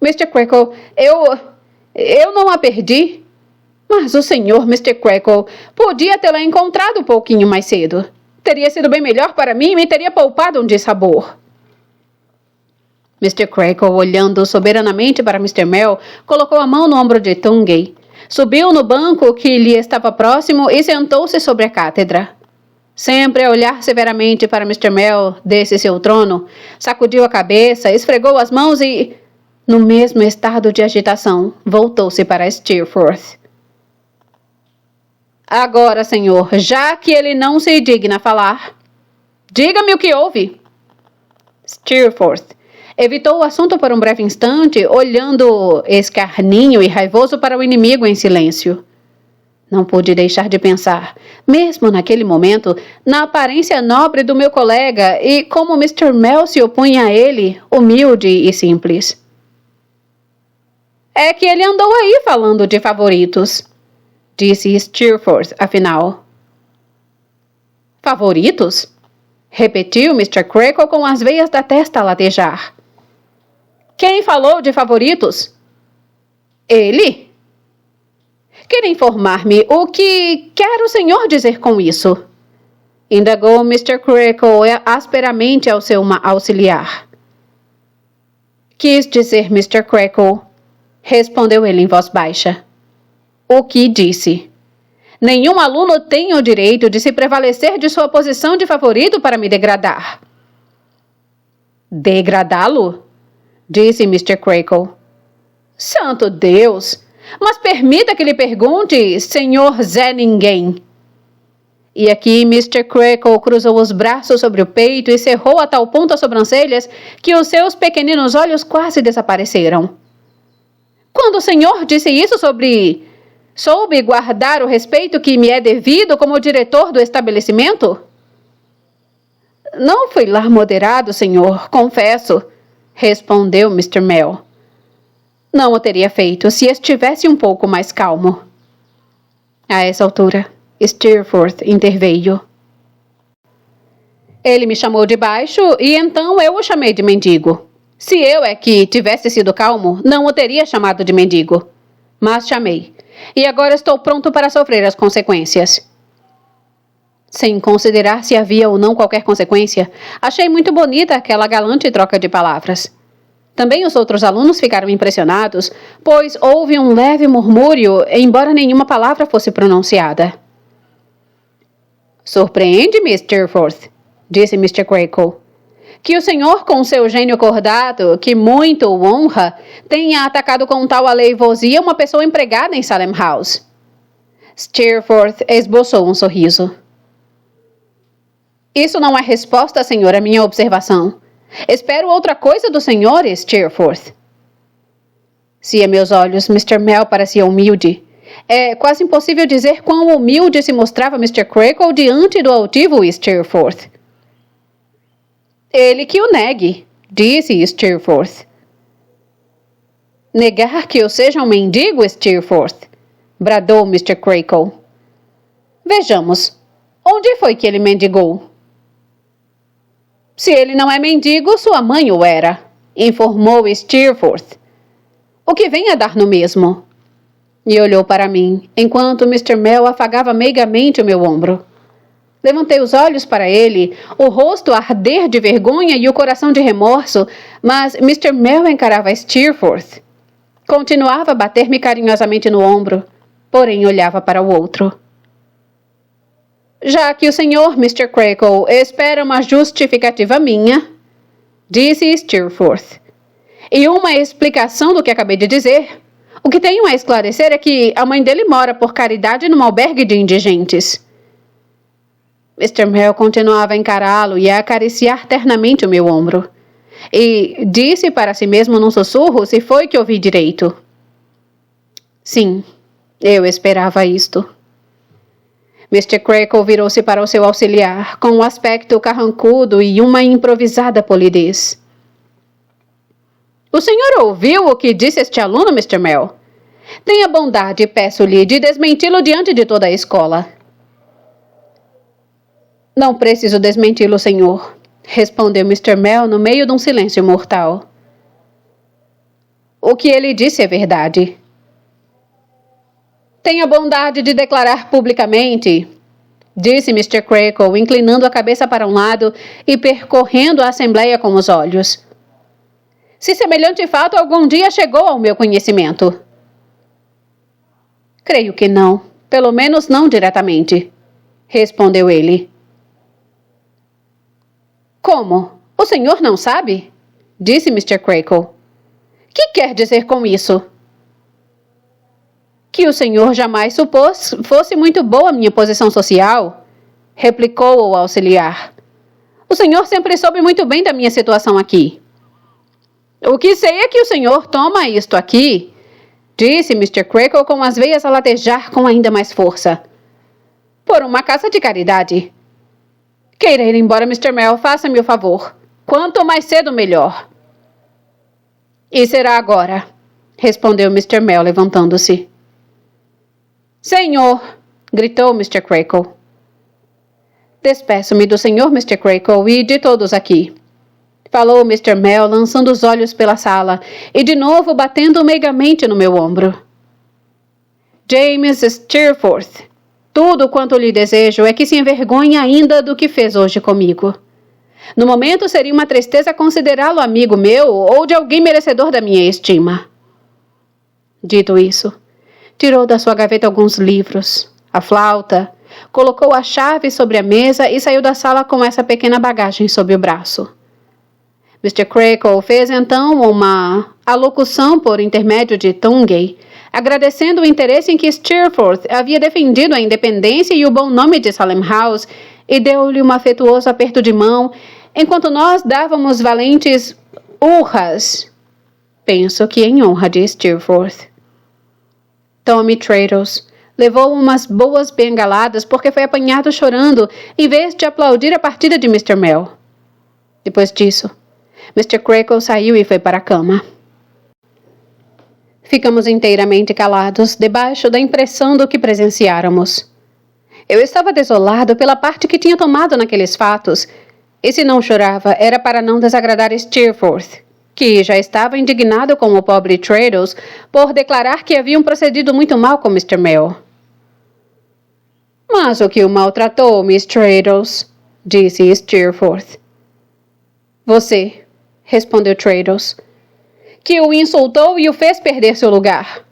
Mr. Creakle, eu não a perdi. Mas o senhor, Mr. Creakle, podia tê-la encontrado um pouquinho mais cedo. Teria sido bem melhor para mim e me teria poupado um dissabor. Mr. Creakle, olhando soberanamente para Mr. Mell, colocou a mão no ombro de Tungay, subiu no banco que lhe estava próximo e sentou-se sobre a cátedra. Sempre a olhar severamente para Mr. Mell desse seu trono, sacudiu a cabeça, esfregou as mãos e, no mesmo estado de agitação, voltou-se para Steerforth. Agora, senhor, já que ele não se digna falar, diga-me o que houve. Steerforth evitou o assunto por um breve instante, olhando escarninho e raivoso para o inimigo em silêncio. Não pude deixar de pensar, mesmo naquele momento, na aparência nobre do meu colega e como Mr. Mell se opunha a ele, humilde e simples. É que ele andou aí falando de favoritos, disse Steerforth, afinal. Favoritos? Repetiu Mr. Creakle com as veias da testa a latejar. Quem falou de favoritos? Ele? Quer informar-me o que quer o senhor dizer com isso? Indagou Mr. Creakle asperamente ao seu auxiliar. Quis dizer Mr. Creakle, respondeu ele em voz baixa. O que disse? Nenhum aluno tem o direito de se prevalecer de sua posição de favorito para me degradar. Degradá-lo? Disse Mr. Creakle. Santo Deus! Mas permita que lhe pergunte, senhor Zé Ninguém. E aqui Mr. Creakle cruzou os braços sobre o peito e cerrou a tal ponto as sobrancelhas que os seus pequeninos olhos quase desapareceram. Quando o senhor disse isso soube guardar o respeito que me é devido como diretor do estabelecimento? Não fui lá moderado, senhor, confesso, respondeu Mr. Mell. Não o teria feito se estivesse um pouco mais calmo. A essa altura, Steerforth interveio. Ele me chamou de baixo e então eu o chamei de mendigo. Se eu é que tivesse sido calmo, não o teria chamado de mendigo. Mas chamei. E agora estou pronto para sofrer as consequências. Sem considerar se havia ou não qualquer consequência, achei muito bonita aquela galante troca de palavras. Também os outros alunos ficaram impressionados, pois houve um leve murmúrio, embora nenhuma palavra fosse pronunciada. Surpreende-me, Steerforth, disse Mr. Creakle, que o senhor, com seu gênio cordato, que muito o honra, tenha atacado com tal aleivosia uma pessoa empregada em Salem House. Steerforth esboçou um sorriso. Isso não é resposta, senhor, à minha observação. Espero outra coisa do senhor, Steerforth. Se a meus olhos Mr. Mell parecia humilde, é quase impossível dizer quão humilde se mostrava Mr. Creakle diante do altivo Steerforth. Ele que o negue, disse Steerforth. Negar que eu seja um mendigo, Steerforth? Bradou Mr. Creakle. Vejamos, onde foi que ele mendigou? Se ele não é mendigo, sua mãe o era, informou Steerforth. O que vem a dar no mesmo? E olhou para mim, enquanto Mr. Mell afagava meigamente o meu ombro. Levantei os olhos para ele, o rosto a arder de vergonha e o coração de remorso, mas Mr. Mell encarava Steerforth. Continuava a bater-me carinhosamente no ombro, porém olhava para o outro. Já que o senhor, Mr. Creakle, espera uma justificativa minha, disse Steerforth, e uma explicação do que acabei de dizer, o que tenho a esclarecer é que a mãe dele mora por caridade num albergue de indigentes. Mr. Mell continuava a encará-lo e a acariciar ternamente o meu ombro, e disse para si mesmo num sussurro se foi que ouvi direito. Sim, eu esperava isto. Mr. Creakle virou-se para o seu auxiliar, com um aspecto carrancudo e uma improvisada polidez. O senhor ouviu o que disse este aluno, Mr. Mell? Tenha bondade, peço-lhe, de desmenti-lo diante de toda a escola. Não preciso desmenti-lo, senhor, respondeu Mr. Mell no meio de um silêncio mortal. O que ele disse é verdade. Tenha bondade de declarar publicamente, disse Mr. Creakle, inclinando a cabeça para um lado e percorrendo a assembleia com os olhos. Se semelhante fato algum dia chegou ao meu conhecimento. Creio que não, pelo menos não diretamente, respondeu ele. Como? O senhor não sabe? Disse Mr. Creakle. Que quer dizer com isso? Que o senhor jamais supôs fosse muito boa minha posição social, replicou o auxiliar. O senhor sempre soube muito bem da minha situação aqui. O que sei é que o senhor toma isto aqui, disse Mr. Creakle com as veias a latejar com ainda mais força, por uma casa de caridade. Queira ir embora, Mr. Mell, faça-me o favor. Quanto mais cedo, melhor. E será agora, respondeu Mr. Mell, levantando-se. Senhor, gritou Mr. Creakle. Despeço-me do senhor, Mr. Creakle, e de todos aqui. Falou Mr. Mell, lançando os olhos pela sala, e de novo batendo meigamente no meu ombro. James Steerforth, tudo quanto lhe desejo é que se envergonhe ainda do que fez hoje comigo. No momento seria uma tristeza considerá-lo amigo meu ou de alguém merecedor da minha estima. Dito isso, tirou da sua gaveta alguns livros, a flauta, colocou a chave sobre a mesa e saiu da sala com essa pequena bagagem sob o braço. Mr. Creakle fez então uma alocução por intermédio de Tungay, agradecendo o interesse em que Steerforth havia defendido a independência e o bom nome de Salem House, e deu-lhe um afetuoso aperto de mão, enquanto nós dávamos valentes urras, penso que em honra de Steerforth. Tommy Traddles levou umas boas bengaladas porque foi apanhado chorando, em vez de aplaudir a partida de Mr. Mell. Depois disso, Mr. Creakle saiu e foi para a cama. Ficamos inteiramente calados, debaixo da impressão do que presenciáramos. Eu estava desolado pela parte que tinha tomado naqueles fatos, e se não chorava era para não desagradar Steerforth, que já estava indignado com o pobre Traddles por declarar que haviam procedido muito mal com Mr. Mell. Mas o que o maltratou, Miss Traddles? Disse Steerforth. Você, respondeu Traddles, que o insultou e o fez perder seu lugar.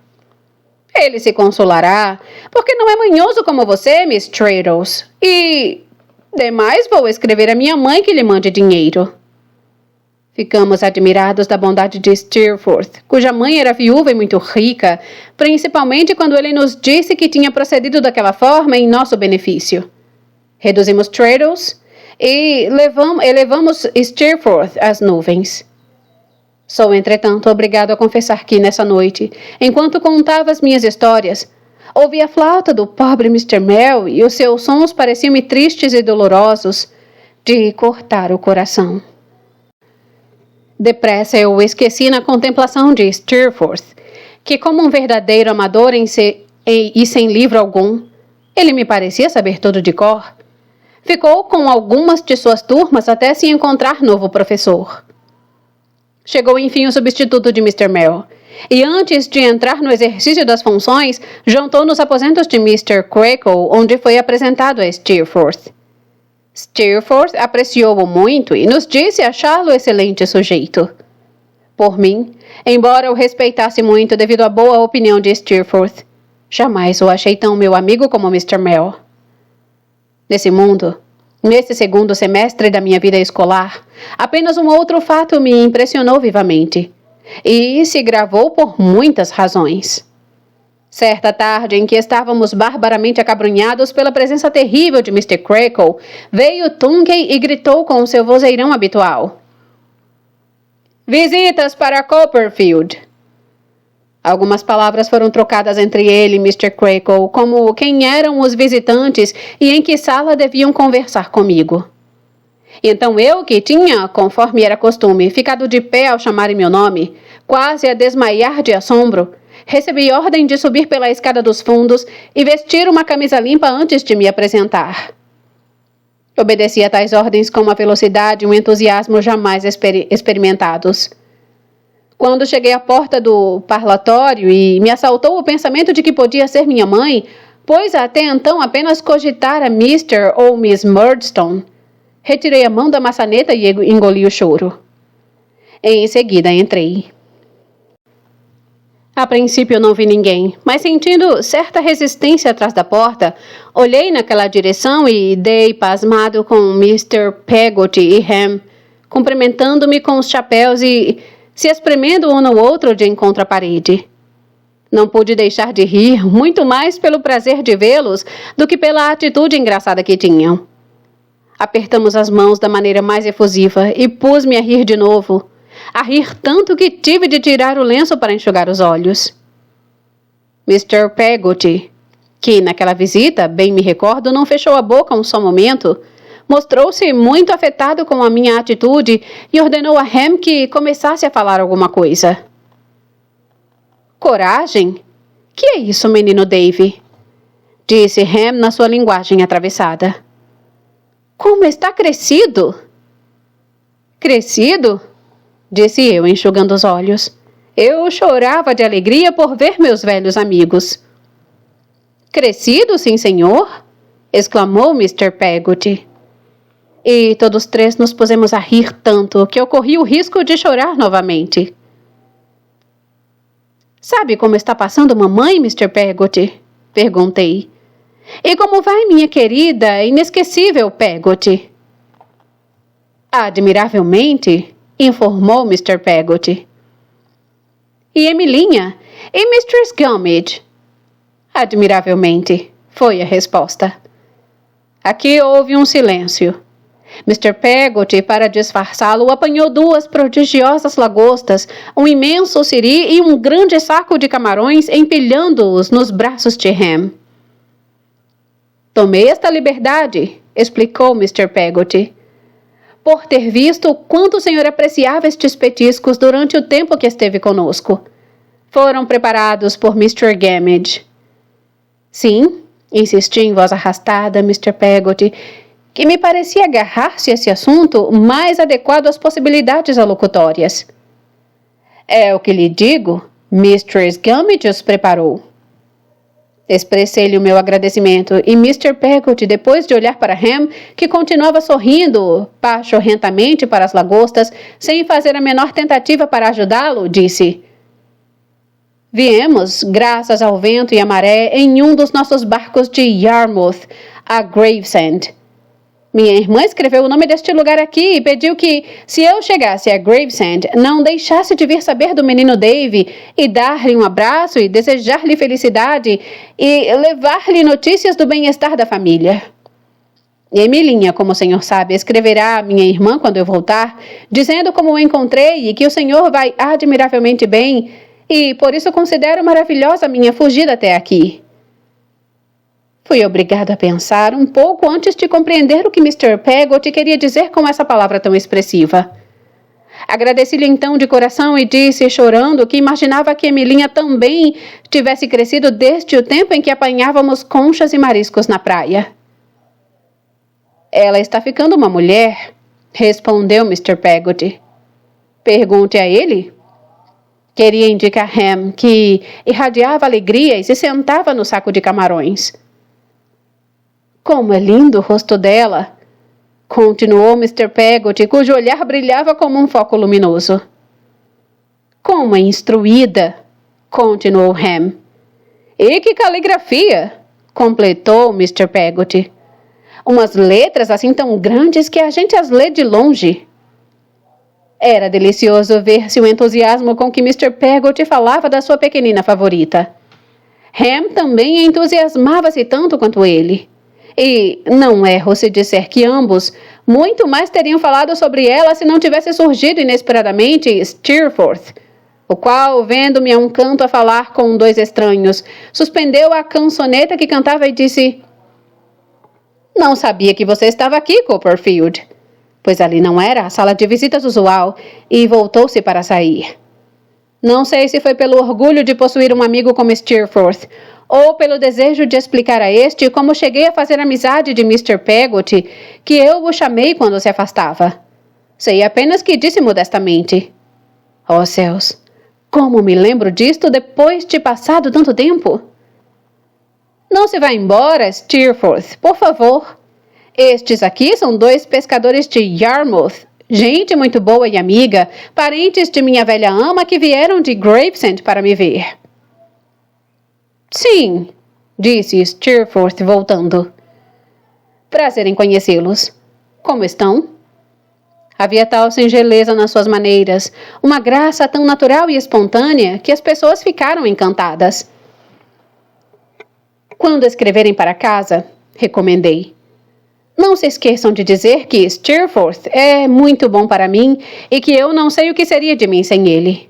Ele se consolará, porque não é manhoso como você, Miss Traddles. E, demais, vou escrever à minha mãe que lhe mande dinheiro. Ficamos admirados da bondade de Steerforth, cuja mãe era viúva e muito rica, principalmente quando ele nos disse que tinha procedido daquela forma em nosso benefício. Reduzimos Traddles e elevamos Steerforth às nuvens. Sou, entretanto, obrigado a confessar que, nessa noite, enquanto contava as minhas histórias, ouvi a flauta do pobre Mr. Mell e os seus sons pareciam-me tristes e dolorosos, de cortar o coração. Depressa eu o esqueci na contemplação de Steerforth, que, como um verdadeiro amador e sem livro algum, ele me parecia saber tudo de cor. Ficou com algumas de suas turmas até se encontrar novo professor. Chegou enfim o substituto de Mr. Mell, e antes de entrar no exercício das funções, jantou nos aposentos de Mr. Creakle, onde foi apresentado a Steerforth. Steerforth apreciou-o muito e nos disse achá-lo excelente sujeito. Por mim, embora o respeitasse muito devido à boa opinião de Steerforth, jamais o achei tão meu amigo como Mr. Mell. Nesse mundo, nesse segundo semestre da minha vida escolar, apenas um outro fato me impressionou vivamente, e se gravou por muitas razões. Certa tarde em que estávamos barbaramente acabrunhados pela presença terrível de Mr. Creakle, veio Tunkey e gritou com o seu vozeirão habitual. Visitas para Copperfield. Algumas palavras foram trocadas entre ele e Mr. Creakle, como quem eram os visitantes e em que sala deviam conversar comigo. Então eu, que tinha, conforme era costume, ficado de pé ao chamarem meu nome, quase a desmaiar de assombro, recebi ordem de subir pela escada dos fundos e vestir uma camisa limpa antes de me apresentar. Obedeci a tais ordens com uma velocidade e um entusiasmo jamais experimentados. Quando cheguei à porta do parlatório e me assaltou o pensamento de que podia ser minha mãe, pois até então apenas cogitara Mr. ou Miss Murdstone, retirei a mão da maçaneta e engoli o choro. Em seguida entrei. A princípio não vi ninguém, mas sentindo certa resistência atrás da porta, olhei naquela direção e dei pasmado com Mr. Peggotty e Ham, cumprimentando-me com os chapéus e se espremendo um no outro de encontro à parede. Não pude deixar de rir, muito mais pelo prazer de vê-los do que pela atitude engraçada que tinham. Apertamos as mãos da maneira mais efusiva e pus-me a rir de novo, a rir tanto que tive de tirar o lenço para enxugar os olhos. Mr. Peggotty, que naquela visita, bem me recordo, não fechou a boca um só momento, mostrou-se muito afetado com a minha atitude e ordenou a Ham que começasse a falar alguma coisa. Coragem? Que é isso, menino Davy? Disse Ham na sua linguagem atravessada. Como está crescido? Crescido? Disse eu, enxugando os olhos. Eu chorava de alegria por ver meus velhos amigos. Crescido, sim, senhor? Exclamou Mr. Peggotty. E todos três nos pusemos a rir tanto que eu corri o risco de chorar novamente. Sabe como está passando mamãe, Mr. Peggotty? Perguntei. E como vai minha querida, inesquecível Peggotty? Admiravelmente, informou Mr. Peggotty. E Emilinha? E Mistress Gummidge? Admiravelmente, foi a resposta. Aqui houve um silêncio. Mr. Peggotty, para disfarçá-lo, apanhou 2 prodigiosas lagostas, um imenso siri e um grande saco de camarões, empilhando-os nos braços de Ham. Tomei esta liberdade, explicou Mr. Peggotty, por ter visto quanto o senhor apreciava estes petiscos durante o tempo que esteve conosco. Foram preparados por Mr. Gummidge. Sim, insisti em voz arrastada, Mr. Peggotty, que me parecia agarrar-se a esse assunto mais adequado às possibilidades alocutórias. É o que lhe digo, Mistress Gummidge os preparou. Expressei-lhe o meu agradecimento e Mr. Peggotty, depois de olhar para Ham, que continuava sorrindo pachorrentamente para as lagostas, sem fazer a menor tentativa para ajudá-lo, disse: Viemos, graças ao vento e à maré, em um dos nossos barcos de Yarmouth, a Gravesend. Minha irmã escreveu o nome deste lugar aqui e pediu que, se eu chegasse a Gravesend, não deixasse de vir saber do menino Davy e dar-lhe um abraço e desejar-lhe felicidade e levar-lhe notícias do bem-estar da família. Emilinha, como o senhor sabe, escreverá à minha irmã quando eu voltar, dizendo como o encontrei e que o senhor vai admiravelmente bem, e por isso considero maravilhosa a minha fugida até aqui. Fui obrigado a pensar um pouco antes de compreender o que Mr. Peggotty queria dizer com essa palavra tão expressiva. Agradeci-lhe então de coração e disse, chorando, que imaginava que Emilinha também tivesse crescido desde o tempo em que apanhávamos conchas e mariscos na praia. Ela está ficando uma mulher, respondeu Mr. Peggotty. Pergunte a ele. Queria indicar Ham, que irradiava alegria e se sentava no saco de camarões. Como é lindo o rosto dela, continuou Mr. Peggotty, cujo olhar brilhava como um foco luminoso. Como é instruída, continuou Ham. E que caligrafia, completou Mr. Peggotty. Umas letras assim tão grandes que a gente as lê de longe. Era delicioso ver-se o entusiasmo com que Mr. Peggotty falava da sua pequenina favorita. Ham também entusiasmava-se tanto quanto ele. E não erro se disser que ambos muito mais teriam falado sobre ela se não tivesse surgido inesperadamente Steerforth, o qual, vendo-me a um canto a falar com dois estranhos, suspendeu a cançoneta que cantava e disse: Não sabia que você estava aqui, Copperfield, pois ali não era a sala de visitas usual, e voltou-se para sair. Não sei se foi pelo orgulho de possuir um amigo como Steerforth, ou pelo desejo de explicar a este como cheguei a fazer amizade de Mr. Peggotty, que eu o chamei quando se afastava. Sei apenas que disse modestamente: Oh, céus, como me lembro disto depois de passado tanto tempo? Não se vá embora, Steerforth, por favor. Estes aqui são dois pescadores de Yarmouth, gente muito boa e amiga, parentes de minha velha ama que vieram de Gravesend para me ver. Sim, disse Steerforth voltando. Prazer em conhecê-los. Como estão? Havia tal singeleza nas suas maneiras, uma graça tão natural e espontânea que as pessoas ficaram encantadas. Quando escreverem para casa, recomendei, não se esqueçam de dizer que Steerforth é muito bom para mim e que eu não sei o que seria de mim sem ele.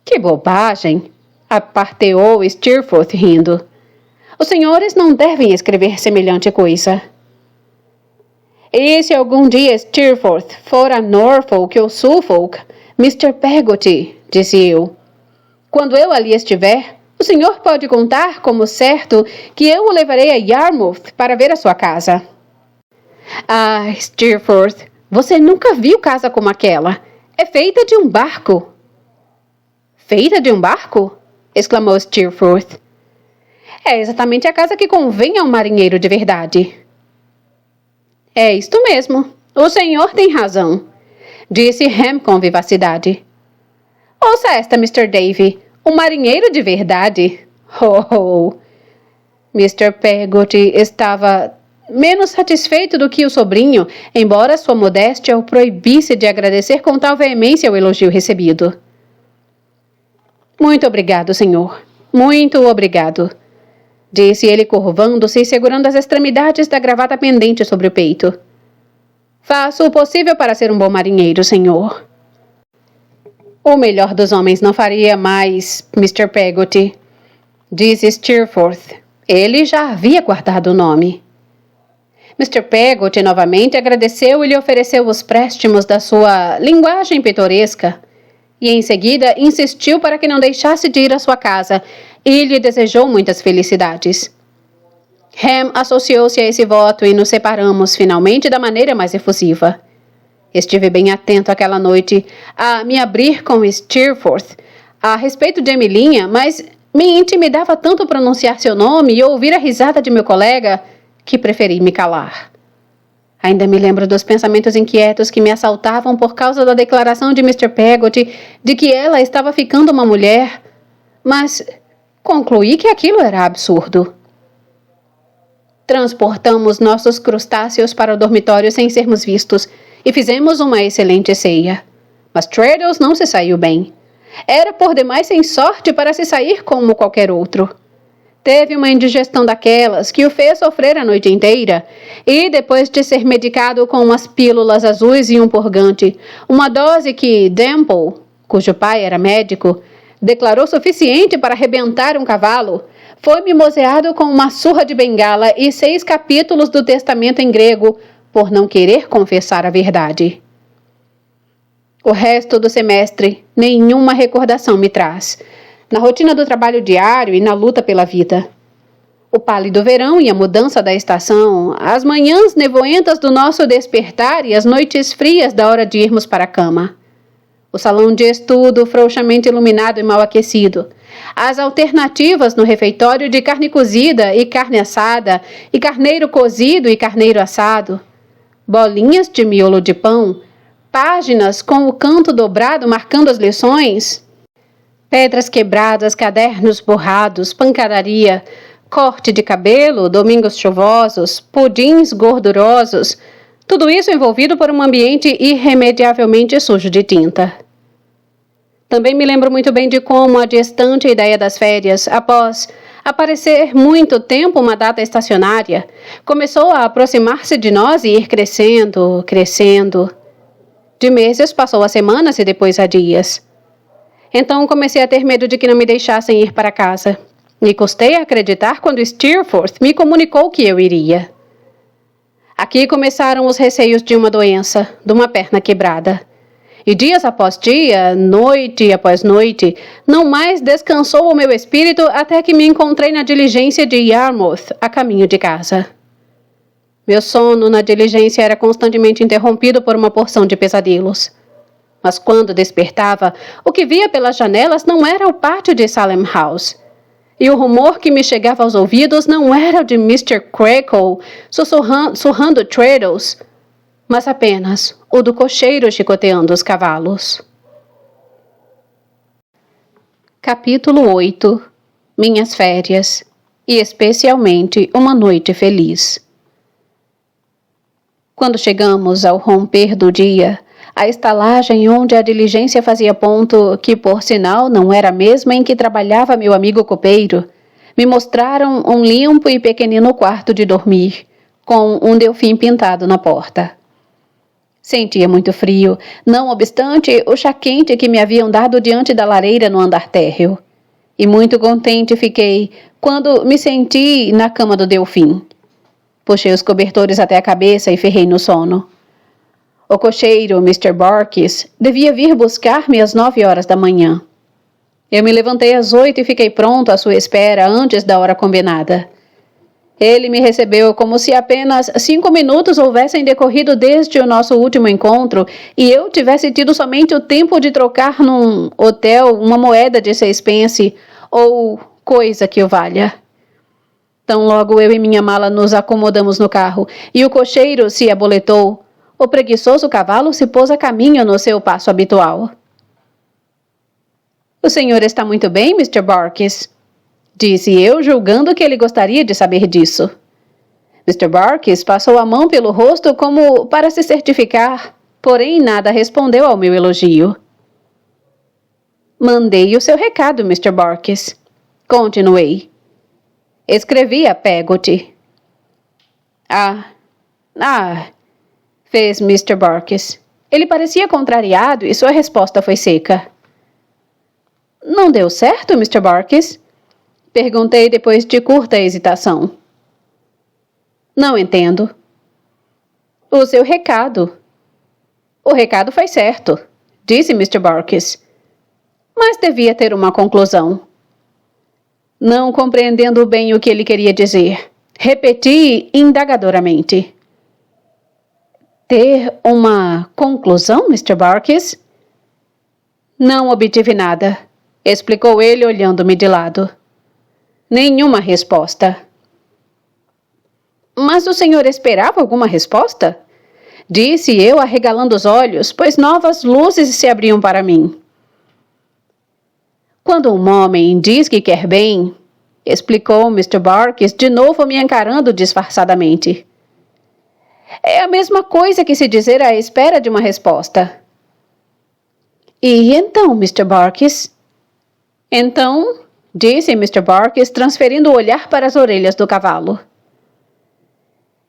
Que bobagem! Aparteou Steerforth rindo. Os senhores não devem escrever semelhante coisa. E se algum dia Steerforth for a Norfolk ou Suffolk, Mr. Peggotty, disse eu, quando eu ali estiver, o senhor pode contar como certo que eu o levarei a Yarmouth para ver a sua casa. Ah, Steerforth, você nunca viu casa como aquela. É feita de um barco. Feita de um barco? Exclamou Steerforth. É exatamente a casa que convém a um marinheiro de verdade. É isto mesmo. O senhor tem razão, disse Ham com vivacidade. Ouça esta, Mr. Davy. Um marinheiro de verdade? Oh! Mr. Peggotty estava menos satisfeito do que o sobrinho, embora sua modéstia o proibisse de agradecer com tal veemência o elogio recebido. Muito obrigado, senhor. Muito obrigado, disse ele curvando-se e segurando as extremidades da gravata pendente sobre o peito. Faço o possível para ser um bom marinheiro, senhor. O melhor dos homens não faria mais, Mr. Peggotty, disse Steerforth. Ele já havia guardado o nome. Mr. Peggotty novamente agradeceu e lhe ofereceu os préstimos da sua linguagem pitoresca, e em seguida insistiu para que não deixasse de ir à sua casa e lhe desejou muitas felicidades. Ham associou-se a esse voto e nos separamos finalmente da maneira mais efusiva. Estive bem atento aquela noite a me abrir com Steerforth a respeito de Emilinha, mas me intimidava tanto pronunciar seu nome e ouvir a risada de meu colega que preferi me calar. Ainda me lembro dos pensamentos inquietos que me assaltavam por causa da declaração de Mr. Peggotty de que ela estava ficando uma mulher, mas concluí que aquilo era absurdo. Transportamos nossos crustáceos para o dormitório sem sermos vistos e fizemos uma excelente ceia. Mas Traddles não se saiu bem. Era por demais sem sorte para se sair como qualquer outro. Teve uma indigestão daquelas que o fez sofrer a noite inteira, e depois de ser medicado com umas pílulas azuis e um purgante, uma dose que Demple, cujo pai era médico, declarou suficiente para arrebentar um cavalo, foi mimoseado com uma surra de bengala e 6 capítulos do Testamento em grego, por não querer confessar a verdade. O resto do semestre, nenhuma recordação me traz, na rotina do trabalho diário e na luta pela vida. O pálido verão e a mudança da estação, as manhãs nevoentas do nosso despertar e as noites frias da hora de irmos para a cama. O salão de estudo frouxamente iluminado e mal aquecido. As alternativas no refeitório de carne cozida e carne assada, e carneiro cozido e carneiro assado. Bolinhas de miolo de pão, páginas com o canto dobrado marcando as lições, pedras quebradas, cadernos borrados, pancadaria, corte de cabelo, domingos chuvosos, pudins gordurosos, tudo isso envolvido por um ambiente irremediavelmente sujo de tinta. Também me lembro muito bem de como a distante ideia das férias, após aparecer muito tempo uma data estacionária, começou a aproximar-se de nós e ir crescendo, crescendo. De meses passou a semanas e depois a dias. Então comecei a ter medo de que não me deixassem ir para casa. Me custei a acreditar quando Steerforth me comunicou que eu iria. Aqui começaram os receios de uma doença, de uma perna quebrada. E dias após dia, noite após noite, não mais descansou o meu espírito até que me encontrei na diligência de Yarmouth, a caminho de casa. Meu sono na diligência era constantemente interrompido por uma porção de pesadelos. Mas quando despertava, o que via pelas janelas não era o pátio de Salem House. E o rumor que me chegava aos ouvidos não era o de Mr. Creakle sussurrando Traddles, mas apenas o do cocheiro chicoteando os cavalos. Capítulo 8. Minhas férias, e especialmente uma noite feliz. Quando chegamos ao romper do dia, a estalagem onde a diligência fazia ponto, que por sinal não era a mesma em que trabalhava meu amigo copeiro, me mostraram um limpo e pequenino quarto de dormir, com um delfim pintado na porta. Sentia muito frio, não obstante o chá quente que me haviam dado diante da lareira no andar térreo. E muito contente fiquei quando me senti na cama do delfim. Puxei os cobertores até a cabeça e ferrei no sono. O cocheiro, Mr. Barkis, devia vir buscar-me às 9 horas da manhã. Eu me levantei às 8 e fiquei pronto à sua espera antes da hora combinada. Ele me recebeu como se apenas 5 minutos houvessem decorrido desde o nosso último encontro e eu tivesse tido somente o tempo de trocar num hotel uma moeda de 6 pence ou coisa que o valha. Tão logo eu e minha mala nos acomodamos no carro e o cocheiro se aboletou, o preguiçoso cavalo se pôs a caminho no seu passo habitual. — O senhor está muito bem, Mr. Barkis? Disse eu, julgando que ele gostaria de saber disso. Mr. Barkis passou a mão pelo rosto como para se certificar, porém nada respondeu ao meu elogio. Mandei o seu recado, Mr. Barkis. Continuei. Escrevi a Peggotty. Fez Mr. Barkis. Ele parecia contrariado e sua resposta foi seca. Não deu certo, Mr. Barkis? Perguntei depois de curta hesitação. Não entendo. O seu recado. O recado foi certo, disse Mr. Barkis. Mas devia ter uma conclusão. Não compreendendo bem o que ele queria dizer, repeti indagadoramente. Ter uma conclusão, Mr. Barkis? Não obtive nada, explicou ele olhando-me de lado. Nenhuma resposta. Mas o senhor esperava alguma resposta? Disse eu, arregalando os olhos, pois novas luzes se abriam para mim. Quando um homem diz que quer bem, explicou Mr. Barkis, de novo me encarando disfarçadamente. É a mesma coisa que se dizer à espera de uma resposta. E então, Mr. Barkis? Então, disse Mr. Barkis, transferindo o olhar para as orelhas do cavalo.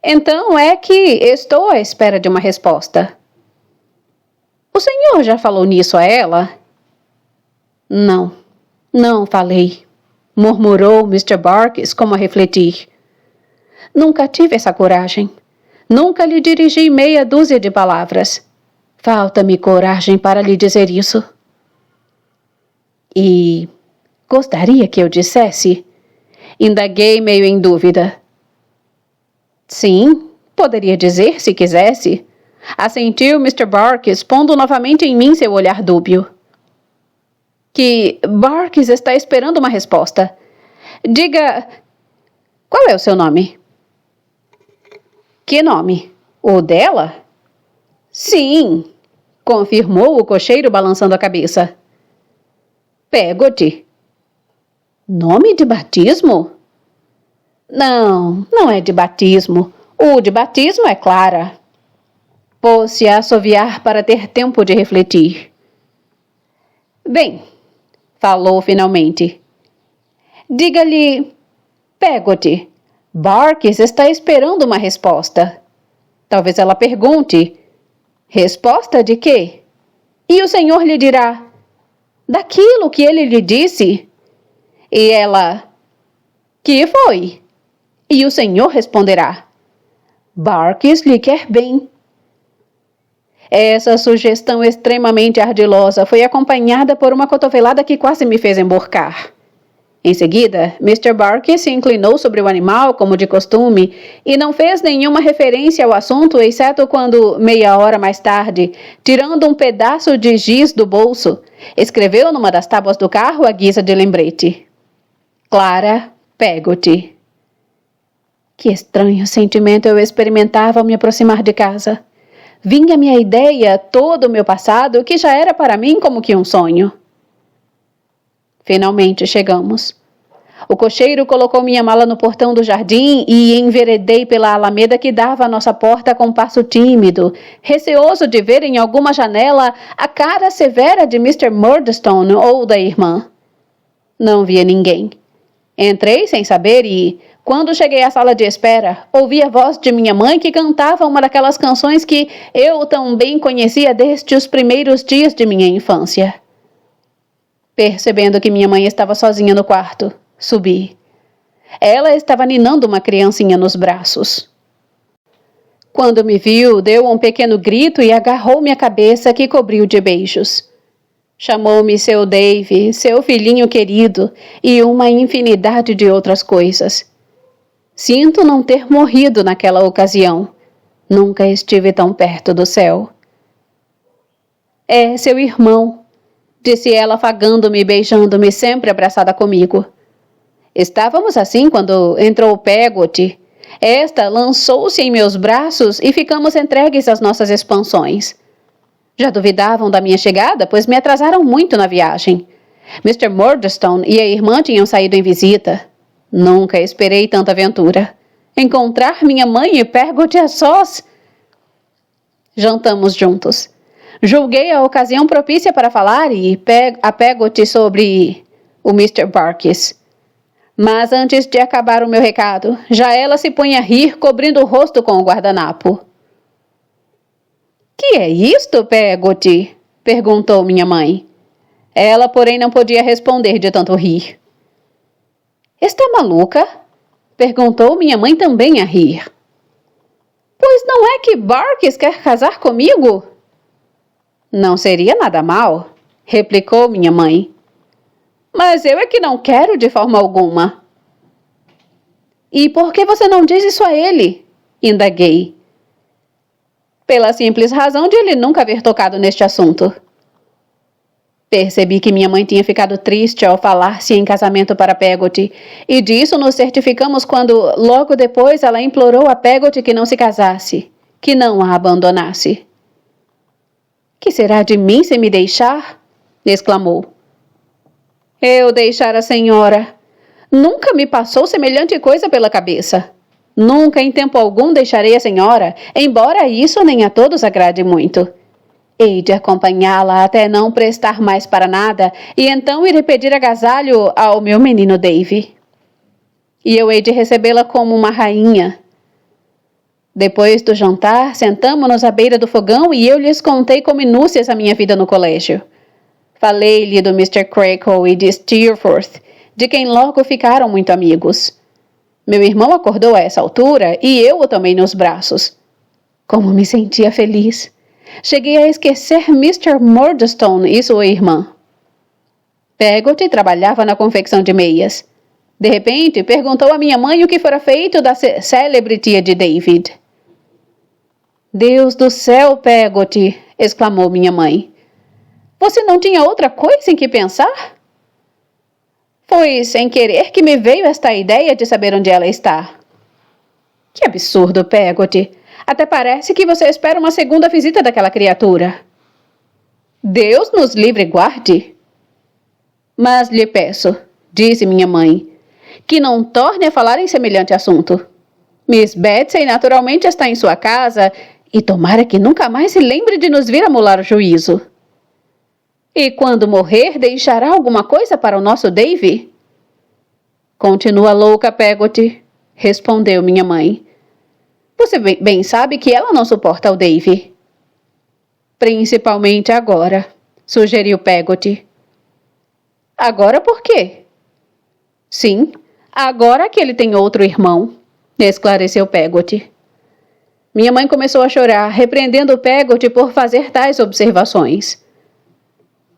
Então é que estou à espera de uma resposta. O senhor já falou nisso a ela? Não falei, murmurou Mr. Barkis como a refletir. Nunca tive essa coragem. Nunca lhe dirigi meia dúzia de palavras. Falta-me coragem para lhe dizer isso. E gostaria que eu dissesse? Indaguei meio em dúvida. Sim, poderia dizer se quisesse. Assentiu Mr. Barkis, pondo novamente em mim seu olhar dúbio. Que Barkis está esperando uma resposta. Diga, qual é o seu nome? Que nome? O dela? Sim, confirmou o cocheiro balançando a cabeça. Peggotty. Nome de batismo? Não é de batismo. O de batismo é Clara. Pôs-se a assoviar para ter tempo de refletir. Bem, falou finalmente. Diga-lhe, Peggotty, Barkis está esperando uma resposta. Talvez ela pergunte, resposta de quê? E o senhor lhe dirá, daquilo que ele lhe disse. E ela, que foi? E o senhor responderá, Barkis lhe quer bem. Essa sugestão extremamente ardilosa foi acompanhada por uma cotovelada que quase me fez emborcar. Em seguida, Mr. Barkis se inclinou sobre o animal, como de costume, e não fez nenhuma referência ao assunto, exceto quando, meia hora mais tarde, tirando um pedaço de giz do bolso, escreveu numa das tábuas do carro à guisa de lembrete. Clara Peggotty. Que estranho sentimento eu experimentava ao me aproximar de casa. Vinha-me a ideia, todo o meu passado, que já era para mim como que um sonho. Finalmente chegamos. O cocheiro colocou minha mala no portão do jardim e enveredei pela alameda que dava à nossa porta com passo tímido, receoso de ver em alguma janela a cara severa de Mr. Murdstone ou da irmã. Não via ninguém. Entrei sem saber e, quando cheguei à sala de espera, ouvi a voz de minha mãe que cantava uma daquelas canções que eu tão bem conhecia desde os primeiros dias de minha infância. Percebendo que minha mãe estava sozinha no quarto, subi. Ela estava ninando uma criancinha nos braços. Quando me viu, deu um pequeno grito e agarrou minha cabeça que cobriu de beijos. Chamou-me seu Dave, seu filhinho querido e uma infinidade de outras coisas. Sinto não ter morrido naquela ocasião. Nunca estive tão perto do céu. É seu irmão, disse ela afagando-me e beijando-me, sempre abraçada comigo. Estávamos assim quando entrou Peggotty. Esta lançou-se em meus braços e ficamos entregues às nossas expansões. Já duvidavam da minha chegada, pois me atrasaram muito na viagem. Mr. Murdstone e a irmã tinham saído em visita. Nunca esperei tanta aventura. Encontrar minha mãe e Peggotty a sós. Jantamos juntos. Julguei a ocasião propícia para falar a Peggotty sobre o Mr. Barkis. Mas antes de acabar o meu recado, já ela se punha a rir, cobrindo o rosto com o guardanapo. Que é isto, Peggotty? Perguntou minha mãe. Ela, porém, não podia responder de tanto rir. Está maluca? Perguntou minha mãe também a rir. Pois não é que Barkis quer casar comigo? Não seria nada mal, replicou minha mãe. Mas eu é que não quero de forma alguma. E por que você não diz isso a ele? Indaguei. Pela simples razão de ele nunca haver tocado neste assunto. Percebi que minha mãe tinha ficado triste ao falar-se em casamento para Peggotty, e disso nos certificamos quando, logo depois, ela implorou a Peggotty que não se casasse, que não a abandonasse. Que será de mim se me deixar? Exclamou. Eu deixar a senhora. Nunca me passou semelhante coisa pela cabeça. Nunca em tempo algum deixarei a senhora, embora isso nem a todos agrade muito. Hei de acompanhá-la até não prestar mais para nada e então irei pedir agasalho ao meu menino Dave. E eu hei de recebê-la como uma rainha. Depois do jantar, sentamo-nos à beira do fogão e eu lhes contei com minúcias a minha vida no colégio. Falei-lhe do Mr. Creakle e de Steerforth, de quem logo ficaram muito amigos. Meu irmão acordou a essa altura e eu o tomei nos braços. Como me sentia feliz! Cheguei a esquecer Mr. Murdstone e sua irmã. Peggotty trabalhava na confecção de meias. De repente, perguntou à minha mãe o que fora feito da célebre tia de David. Deus do céu, Peggotty! Exclamou minha mãe. Você não tinha outra coisa em que pensar? Foi sem querer que me veio esta ideia de saber onde ela está. Que absurdo, Peggotty! Até parece que você espera uma segunda visita daquela criatura. Deus nos livre e guarde. Mas lhe peço, disse minha mãe, que não torne a falar em semelhante assunto. Miss Betsy naturalmente está em sua casa e tomara que nunca mais se lembre de nos vir amolar o juízo. E quando morrer, deixará alguma coisa para o nosso Dave? Continua louca, Peggotty, respondeu minha mãe. Você bem sabe que ela não suporta o Dave. Principalmente agora, sugeriu Peggotty. Agora por quê? Sim, agora que ele tem outro irmão, esclareceu Peggotty. Minha mãe começou a chorar, repreendendo Peggotty por fazer tais observações.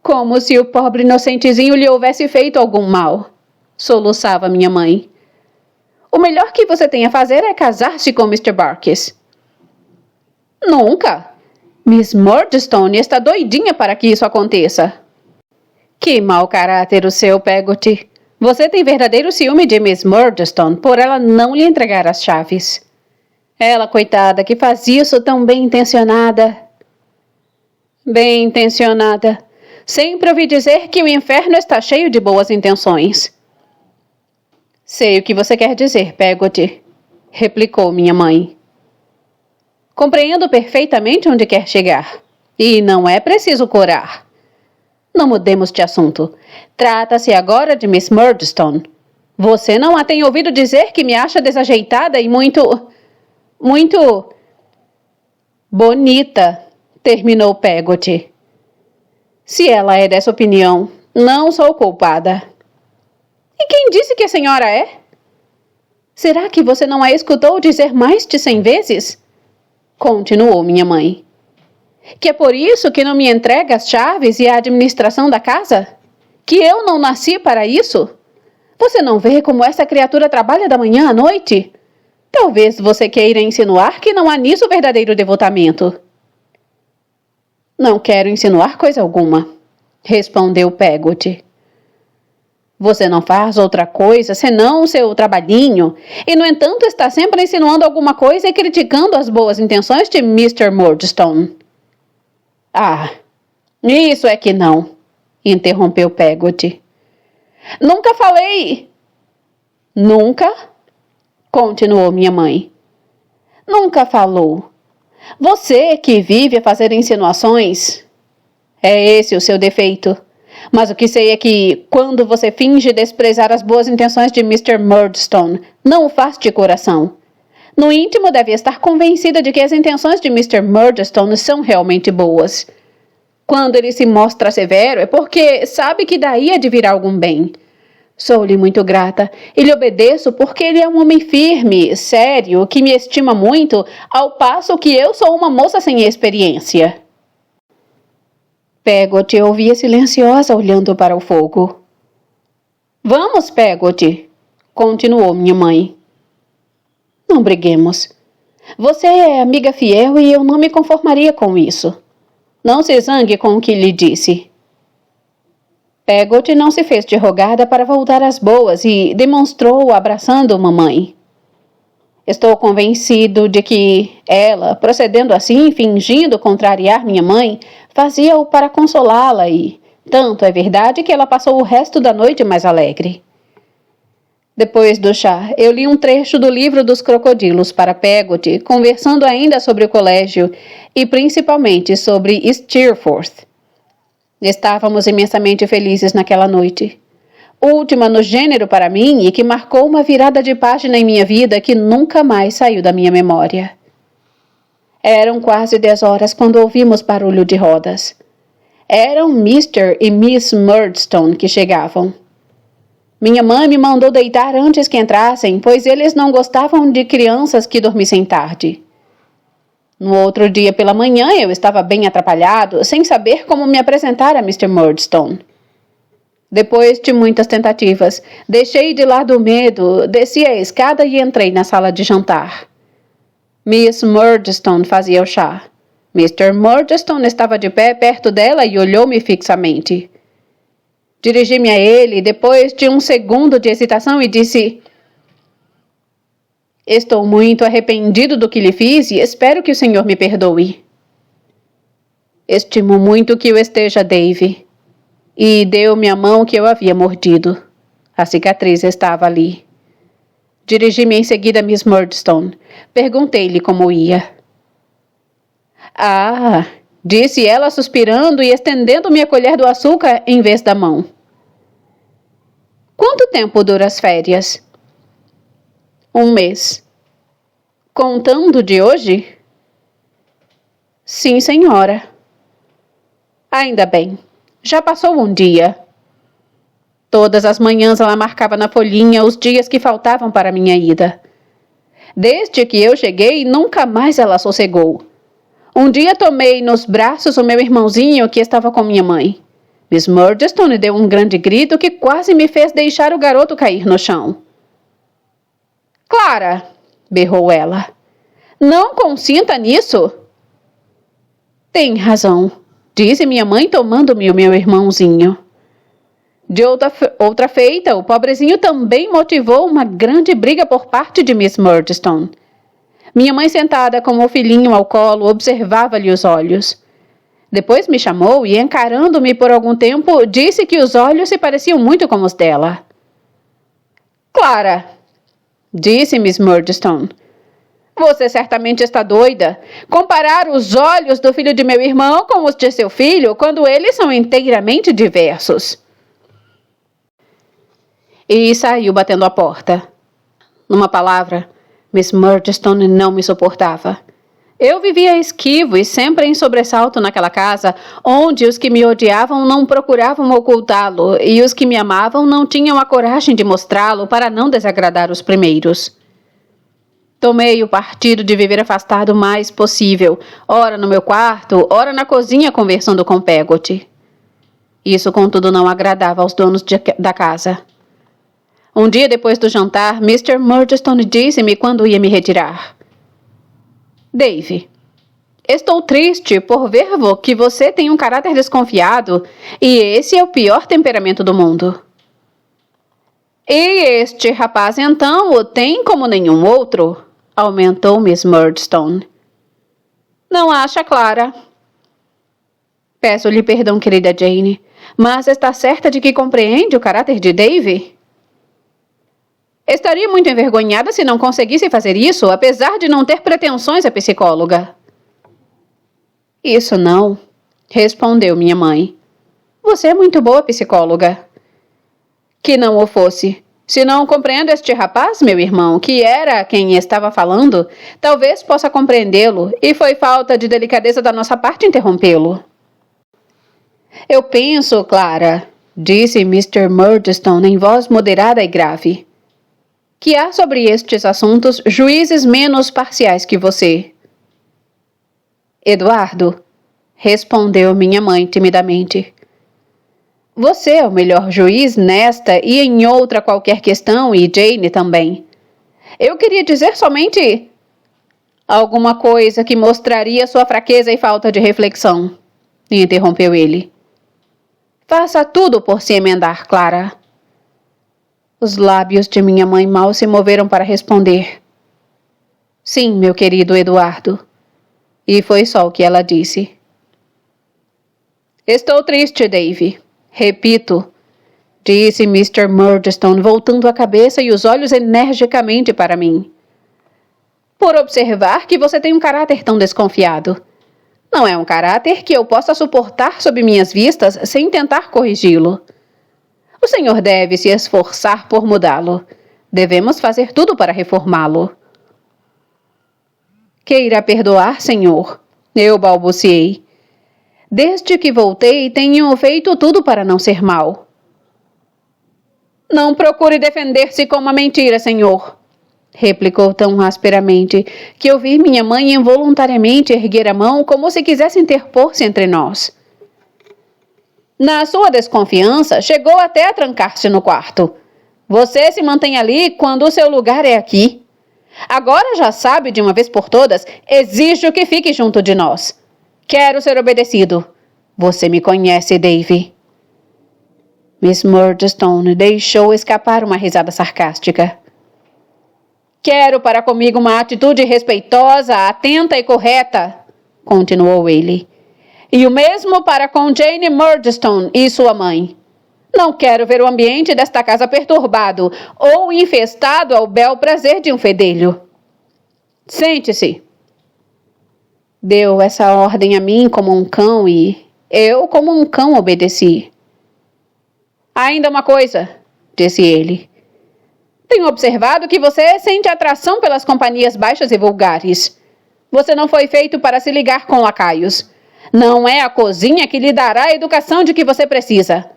Como se o pobre inocentezinho lhe houvesse feito algum mal, soluçava minha mãe. O melhor que você tem a fazer é casar-se com Mr. Barkis. Nunca! Miss Murdstone está doidinha para que isso aconteça. Que mau caráter o seu, Peggotty. Você tem verdadeiro ciúme de Miss Murdstone por ela não lhe entregar as chaves. Ela, coitada, que faz isso tão bem intencionada. Bem intencionada. Sempre ouvi dizer que o inferno está cheio de boas intenções. Sei o que você quer dizer, Peggotty, replicou minha mãe. Compreendo perfeitamente onde quer chegar. E não é preciso corar. Não mudemos de assunto. Trata-se agora de Miss Murdstone. Você não a tem ouvido dizer que me acha desajeitada e muito bonita, terminou Peggotty. Se ela é dessa opinião, não sou culpada. E quem disse que a senhora é? Será que você não a escutou dizer mais de 100 vezes? Continuou minha mãe. Que é por isso que não me entrega as chaves e a administração da casa? Que eu não nasci para isso? Você não vê como essa criatura trabalha da manhã à noite? Talvez você queira insinuar que não há nisso verdadeiro devotamento. Não quero insinuar coisa alguma, respondeu Peggotty. Você não faz outra coisa senão o seu trabalhinho e, no entanto, está sempre insinuando alguma coisa e criticando as boas intenções de Mr. Murdstone. Ah, isso é que não, interrompeu Peggotty. Nunca falei... Nunca? Continuou minha mãe. Nunca falou. Você que vive a fazer insinuações... É esse o seu defeito. Mas o que sei é que, quando você finge desprezar as boas intenções de Mr. Murdstone, não o faz de coração. No íntimo, deve estar convencida de que as intenções de Mr. Murdstone são realmente boas. Quando ele se mostra severo, é porque sabe que daí há de vir algum bem. Sou-lhe muito grata e lhe obedeço porque ele é um homem firme, sério, que me estima muito, ao passo que eu sou uma moça sem experiência. Peggotty ouvia silenciosa olhando para o fogo. Vamos, Peggotty, continuou minha mãe. Não briguemos. Você é amiga fiel e eu não me conformaria com isso. Não se zangue com o que lhe disse. Peggotty não se fez de rogada para voltar às boas e demonstrou abraçando mamãe. Estou convencido de que ela, procedendo assim, fingindo contrariar minha mãe, fazia-o para consolá-la e, tanto é verdade que ela passou o resto da noite mais alegre. Depois do chá, eu li um trecho do livro dos crocodilos para Peggotty, conversando ainda sobre o colégio e principalmente sobre Steerforth. Estávamos imensamente felizes naquela noite. Última no gênero para mim e que marcou uma virada de página em minha vida que nunca mais saiu da minha memória. Eram quase 10 horas quando ouvimos barulho de rodas. Eram Mr. e Miss Murdstone que chegavam. Minha mãe me mandou deitar antes que entrassem, pois eles não gostavam de crianças que dormissem tarde. No outro dia pela manhã eu estava bem atrapalhado, sem saber como me apresentar a Mr. Murdstone. Depois de muitas tentativas, deixei de lado o medo, desci a escada e entrei na sala de jantar. Miss Murdstone fazia o chá. Mr. Murdstone estava de pé perto dela e olhou-me fixamente. Dirigi-me a ele depois de um segundo de hesitação e disse: Estou muito arrependido do que lhe fiz e espero que o senhor me perdoe. Estimo muito que o esteja, Dave. E deu-me a mão que eu havia mordido. A cicatriz estava ali. Dirigi-me em seguida a Miss Murdstone. Perguntei-lhe como ia. Ah, disse ela suspirando e estendendo-me a colher do açúcar em vez da mão. Quanto tempo dura as férias? 1 mês. Contando de hoje? Sim, senhora. Ainda bem. Já passou um dia. Todas as manhãs ela marcava na folhinha os dias que faltavam para minha ida. Desde que eu cheguei, nunca mais ela sossegou. Um dia tomei nos braços o meu irmãozinho que estava com minha mãe. Miss Murdstone deu um grande grito que quase me fez deixar o garoto cair no chão. Clara, berrou ela, não consinta nisso. Tem razão, disse minha mãe tomando-me o meu irmãozinho. De outra feita, o pobrezinho também motivou uma grande briga por parte de Miss Murdstone. Minha mãe, sentada com o filhinho ao colo, observava-lhe os olhos. Depois me chamou e, encarando-me por algum tempo, disse que os olhos se pareciam muito com os dela. Clara, disse Miss Murdstone, você certamente está doida. Comparar os olhos do filho de meu irmão com os de seu filho, quando eles são inteiramente diversos. E saiu batendo a porta. Numa palavra, Miss Murdstone não me suportava. Eu vivia esquivo e sempre em sobressalto naquela casa, onde os que me odiavam não procuravam ocultá-lo e os que me amavam não tinham a coragem de mostrá-lo para não desagradar os primeiros. Tomei o partido de viver afastado o mais possível, ora no meu quarto, ora na cozinha conversando com Peggotty. Isso, contudo, não agradava aos donos da casa. Um dia depois do jantar, Mr. Murdstone disse-me quando ia me retirar. Dave, estou triste por ver que você tem um caráter desconfiado e esse é o pior temperamento do mundo. E este rapaz, então, o tem como nenhum outro? Aumentou Miss Murdstone. Não acha, Clara? Peço-lhe perdão, querida Jane, mas está certa de que compreende o caráter de Dave? Estaria muito envergonhada se não conseguisse fazer isso, apesar de não ter pretensões a psicóloga. Isso não, respondeu minha mãe. Você é muito boa psicóloga. Que não o fosse. Se não compreendo este rapaz, meu irmão, que era quem estava falando, talvez possa compreendê-lo, e foi falta de delicadeza da nossa parte interrompê-lo. Eu penso, Clara, disse Mr. Murdstone em voz moderada e grave, que há sobre estes assuntos juízes menos parciais que você. Eduardo, respondeu minha mãe timidamente. Você é o melhor juiz nesta e em outra qualquer questão, e Jane também. Eu queria dizer somente alguma coisa que mostraria sua fraqueza e falta de reflexão, interrompeu ele. Faça tudo por se emendar, Clara. Os lábios de minha mãe mal se moveram para responder. Sim, meu querido Eduardo. E foi só o que ela disse. Estou triste, Dave. Repito, disse Mr. Murdstone, voltando a cabeça e os olhos energicamente para mim. Por observar que você tem um caráter tão desconfiado. Não é um caráter que eu possa suportar sob minhas vistas sem tentar corrigi-lo. O senhor deve se esforçar por mudá-lo. Devemos fazer tudo para reformá-lo. Queira perdoar, senhor, eu balbuciei. Desde que voltei, tenho feito tudo para não ser mal. Não procure defender-se com uma mentira, senhor, replicou tão asperamente que eu vi minha mãe involuntariamente erguer a mão como se quisesse interpor-se entre nós. Na sua desconfiança, chegou até a trancar-se no quarto. Você se mantém ali quando o seu lugar é aqui. Agora já sabe de uma vez por todas, exijo que fique junto de nós. Quero ser obedecido. Você me conhece, Davy. Miss Murdstone deixou escapar uma risada sarcástica. Quero para comigo uma atitude respeitosa, atenta e correta, continuou ele. E o mesmo para com Jane Murdstone e sua mãe. Não quero ver o ambiente desta casa perturbado ou infestado ao bel prazer de um fedelho. Sente-se. Deu essa ordem a mim como um cão e eu, como um cão, obedeci. Ainda uma coisa, disse ele. Tenho observado que você sente atração pelas companhias baixas e vulgares. Você não foi feito para se ligar com lacaios. Não é a cozinha que lhe dará a educação de que você precisa.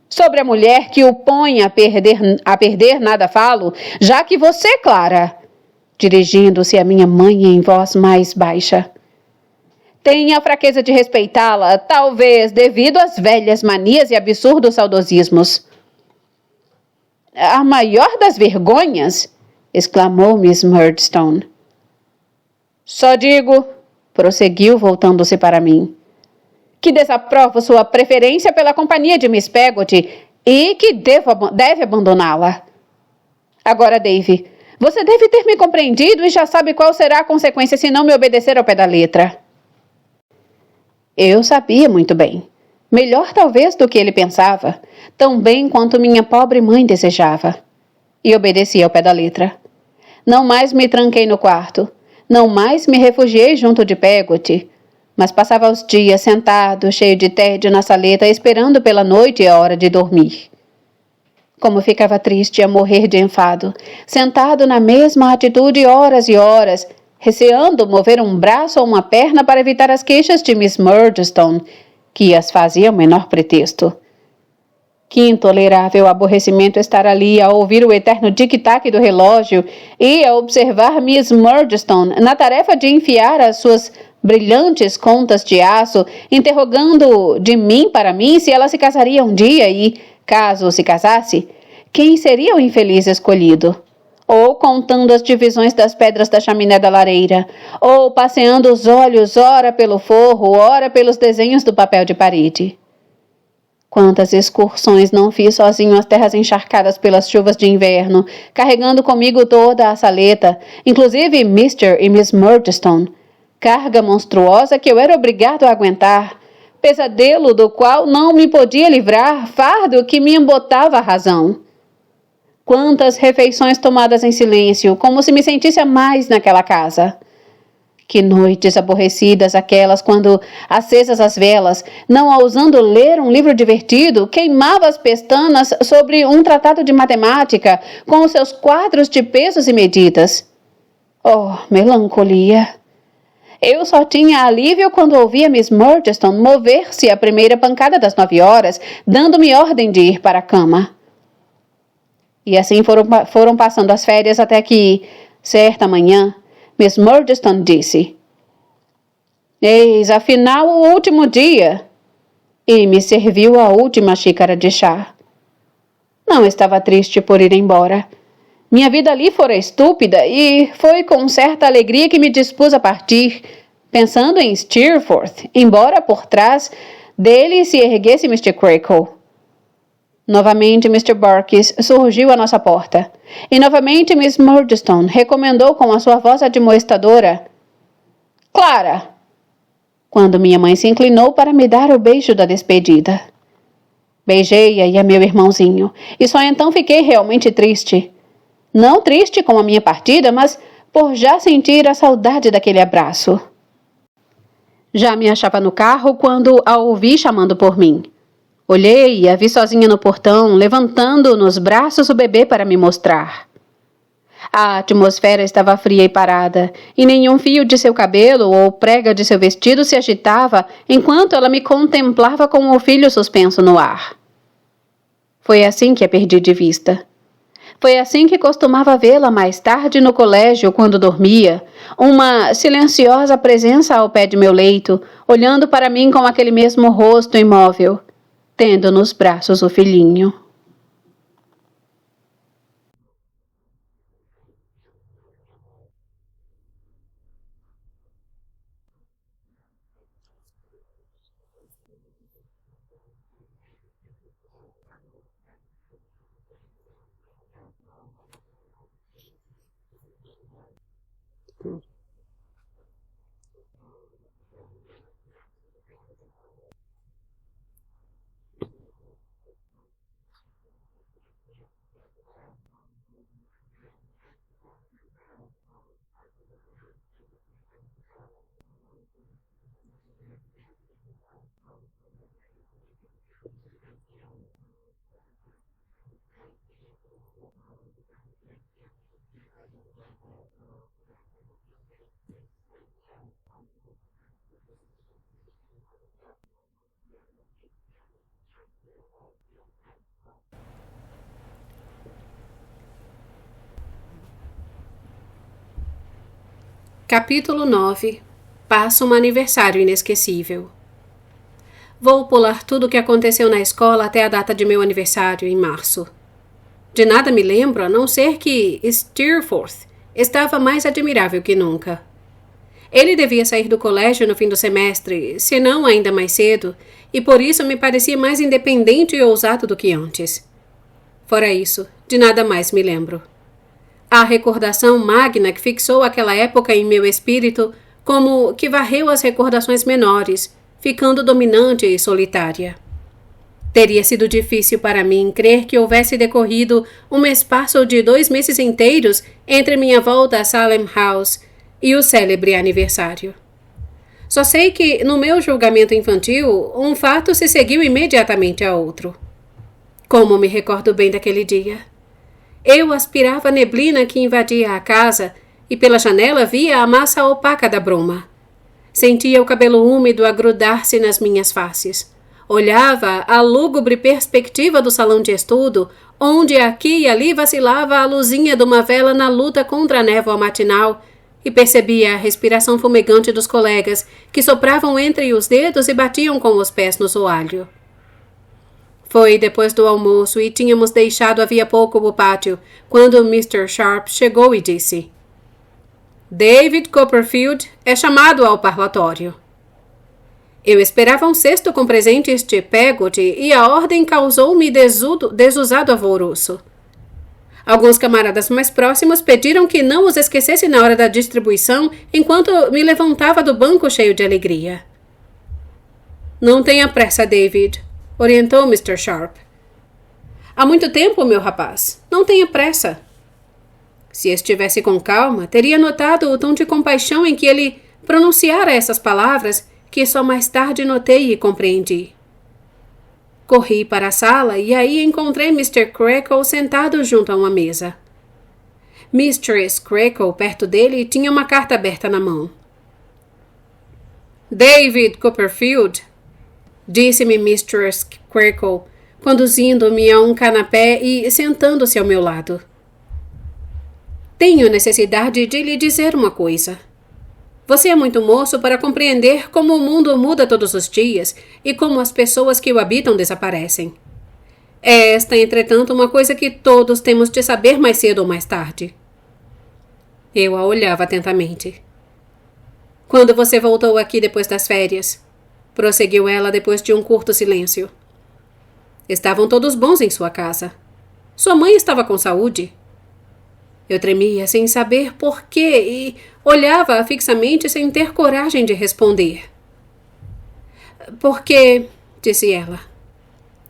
Sobre a mulher que o põe a perder nada falo, já que você, Clara, dirigindo-se à minha mãe em voz mais baixa. Tenho a fraqueza de respeitá-la, talvez devido às velhas manias e absurdos saudosismos. A maior das vergonhas, exclamou Miss Murdstone. Só digo, prosseguiu voltando-se para mim, que desaprovo sua preferência pela companhia de Miss Peggotty e que deve abandoná-la. Agora, Davy, você deve ter me compreendido e já sabe qual será a consequência se não me obedecer ao pé da letra. Eu sabia muito bem. Melhor talvez do que ele pensava, tão bem quanto minha pobre mãe desejava. E obedeci ao pé da letra. Não mais me tranquei no quarto. Não mais me refugiei junto de Peggotty, mas passava os dias sentado, cheio de tédio na saleta, esperando pela noite e a hora de dormir. Como ficava triste a morrer de enfado, sentado na mesma atitude horas e horas, receando mover um braço ou uma perna para evitar as queixas de Miss Murdstone, que as fazia o menor pretexto. Que intolerável aborrecimento estar ali a ouvir o eterno tic-tac do relógio e a observar Miss Murdstone na tarefa de enfiar as suas brilhantes contas de aço, interrogando de mim para mim se ela se casaria um dia e, caso se casasse, quem seria o infeliz escolhido? Ou contando as divisões das pedras da chaminé da lareira, ou passeando os olhos ora pelo forro, ora pelos desenhos do papel de parede. Quantas excursões não fiz sozinho às terras encharcadas pelas chuvas de inverno, carregando comigo toda a saleta, inclusive Mr. e Miss Murdstone, carga monstruosa que eu era obrigado a aguentar, pesadelo do qual não me podia livrar, fardo que me embotava a razão. Quantas refeições tomadas em silêncio, como se me sentisse a mais naquela casa. Que noites aborrecidas aquelas quando, acesas as velas, não ousando ler um livro divertido, queimava as pestanas sobre um tratado de matemática com os seus quadros de pesos e medidas. Oh, melancolia! Eu só tinha alívio quando ouvia Miss Murdstone mover-se à primeira pancada das 9 horas, dando-me ordem de ir para a cama. E assim foram passando as férias até que, certa manhã, Miss Murdstone disse: Eis, afinal, o último dia. E me serviu a última xícara de chá. Não estava triste por ir embora. Minha vida ali fora estúpida e foi com certa alegria que me dispus a partir, pensando em Steerforth, embora por trás dele se erguesse Mr. Creakle. Novamente Mr. Barkis surgiu à nossa porta, e novamente Miss Murdstone recomendou com a sua voz admoestadora: Clara! Quando minha mãe se inclinou para me dar o beijo da despedida. Beijei-a e a meu irmãozinho, e só então fiquei realmente triste. Não triste com a minha partida, mas por já sentir a saudade daquele abraço. Já me achava no carro quando a ouvi chamando por mim. Olhei e a vi sozinha no portão, levantando nos braços o bebê para me mostrar. A atmosfera estava fria e parada, e nenhum fio de seu cabelo ou prega de seu vestido se agitava enquanto ela me contemplava com o filho suspenso no ar. Foi assim que a perdi de vista. Foi assim que costumava vê-la mais tarde no colégio quando dormia, uma silenciosa presença ao pé de meu leito, olhando para mim com aquele mesmo rosto imóvel, tendo nos braços o filhinho. Capítulo 9. Passa um aniversário inesquecível. Vou pular tudo o que aconteceu na escola até a data de meu aniversário, em março. De nada me lembro, a não ser que Steerforth estava mais admirável que nunca. Ele devia sair do colégio no fim do semestre, se não ainda mais cedo, e por isso me parecia mais independente e ousado do que antes. Fora isso, de nada mais me lembro. A recordação magna que fixou aquela época em meu espírito, como que varreu as recordações menores, ficando dominante e solitária. Teria sido difícil para mim crer que houvesse decorrido um espaço de 2 meses inteiros entre minha volta a Salem House e o célebre aniversário. Só sei que, no meu julgamento infantil, um fato se seguiu imediatamente a outro. Como me recordo bem daquele dia. Eu aspirava a neblina que invadia a casa e pela janela via a massa opaca da bruma. Sentia o cabelo úmido a grudar-se nas minhas faces. Olhava a lúgubre perspectiva do salão de estudo, onde aqui e ali vacilava a luzinha de uma vela na luta contra a névoa matinal, e percebia a respiração fumegante dos colegas, que sopravam entre os dedos e batiam com os pés no soalho. Foi depois do almoço e tínhamos deixado havia pouco o pátio, quando Mr. Sharp chegou e disse: David Copperfield é chamado ao parlatório. Eu esperava um cesto com presentes de Peggotty e a ordem causou-me desusado alvoroço. Alguns camaradas mais próximos pediram que não os esquecesse na hora da distribuição, enquanto me levantava do banco cheio de alegria. Não tenha pressa, David, orientou Mr. Sharp. Há muito tempo, meu rapaz. Não tenha pressa. Se estivesse com calma, teria notado o tom de compaixão em que ele pronunciara essas palavras, que só mais tarde notei e compreendi. Corri para a sala e aí encontrei Mr. Creakle sentado junto a uma mesa. Mistress Creakle, perto dele, tinha uma carta aberta na mão. David Copperfield, disse-me Mistress Creakle, conduzindo-me a um canapé e sentando-se ao meu lado. Tenho necessidade de lhe dizer uma coisa. Você é muito moço para compreender como o mundo muda todos os dias e como as pessoas que o habitam desaparecem. É esta, entretanto, uma coisa que todos temos de saber mais cedo ou mais tarde. Eu a olhava atentamente. Quando você voltou aqui depois das férias? Prosseguiu ela depois de um curto silêncio. Estavam todos bons em sua casa. Sua mãe estava com saúde. Eu tremia sem saber por quê e olhava-a fixamente sem ter coragem de responder. Porque, disse ela,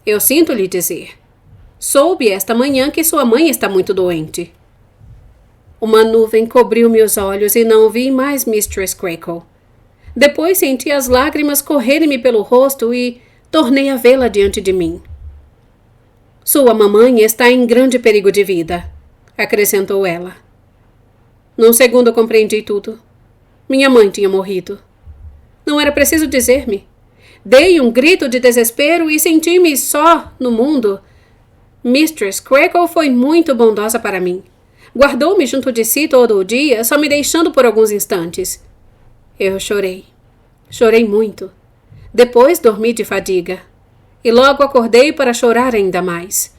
Eu sinto lhe dizer. Soube esta manhã que sua mãe está muito doente. Uma nuvem cobriu meus olhos e não vi mais Mistress Creakle. Depois senti as lágrimas correrem-me pelo rosto e tornei a vê-la diante de mim. Sua mamãe está em grande perigo de vida, acrescentou ela. Num segundo compreendi tudo. Minha mãe tinha morrido. Não era preciso dizer-me. Dei um grito de desespero e senti-me só no mundo. Mistress Creakle foi muito bondosa para mim. Guardou-me junto de si todo o dia, só me deixando por alguns instantes. Eu chorei. Chorei muito. Depois dormi de fadiga. E logo acordei para chorar ainda mais.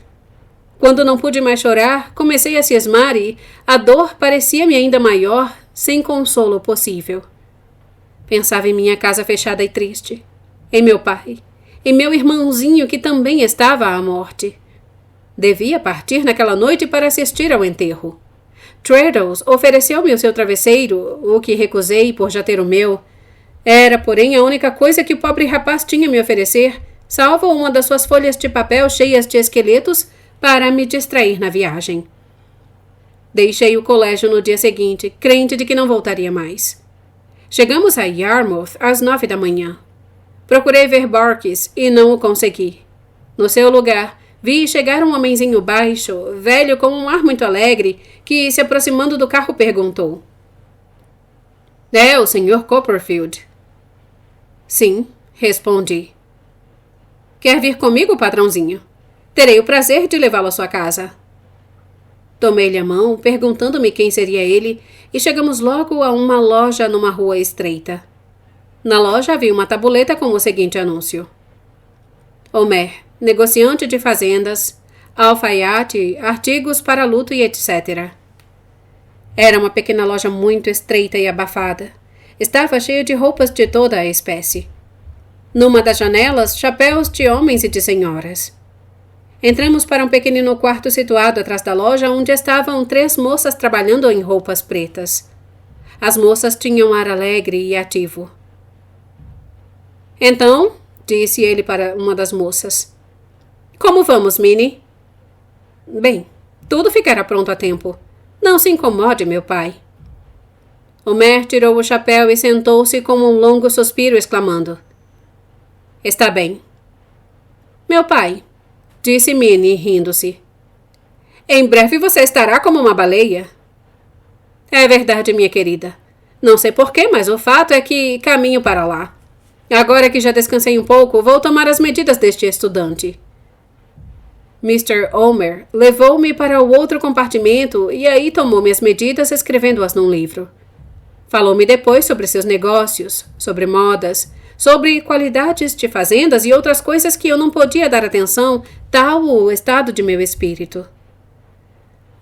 Quando não pude mais chorar, comecei a cismar e a dor parecia-me ainda maior, sem consolo possível. Pensava em minha casa fechada e triste, em meu pai, em meu irmãozinho que também estava à morte. Devia partir naquela noite para assistir ao enterro. Traddles ofereceu-me o seu travesseiro, o que recusei por já ter o meu. Era, porém, a única coisa que o pobre rapaz tinha a me oferecer, salvo uma das suas folhas de papel cheias de esqueletos para me distrair na viagem. Deixei o colégio no dia seguinte, crente de que não voltaria mais. Chegamos a Yarmouth às 9 da manhã. Procurei ver Barkis e não o consegui. No seu lugar, vi chegar um homenzinho baixo, velho com um ar muito alegre, que, se aproximando do carro, perguntou. — É o Sr. Copperfield. — Sim, respondi. — Quer vir comigo, patrãozinho? Terei o prazer de levá-lo à sua casa. Tomei-lhe a mão, perguntando-me quem seria ele, e chegamos logo a uma loja numa rua estreita. Na loja havia uma tabuleta com o seguinte anúncio. Homer, negociante de fazendas, alfaiate, artigos para luto e etc. Era uma pequena loja muito estreita e abafada. Estava cheia de roupas de toda a espécie. Numa das janelas, chapéus de homens e de senhoras. Entramos para um pequenino quarto situado atrás da loja, onde estavam 3 moças trabalhando em roupas pretas. As moças tinham ar alegre e ativo. Então, disse ele para uma das moças. Como vamos, Minnie? Bem, tudo ficará pronto a tempo. Não se incomode, meu pai. Homer tirou o chapéu e sentou-se com um longo suspiro, exclamando. Está bem. Meu pai, disse Minnie, rindo-se. Em breve você estará como uma baleia. É verdade, minha querida. Não sei porquê, mas o fato é que caminho para lá. Agora que já descansei um pouco, vou tomar as medidas deste estudante. Mr. Omer levou-me para o outro compartimento e aí tomou minhas medidas, escrevendo-as num livro. Falou-me depois sobre seus negócios, sobre modas, sobre qualidades de fazendas e outras coisas que eu não podia dar atenção, tal o estado de meu espírito.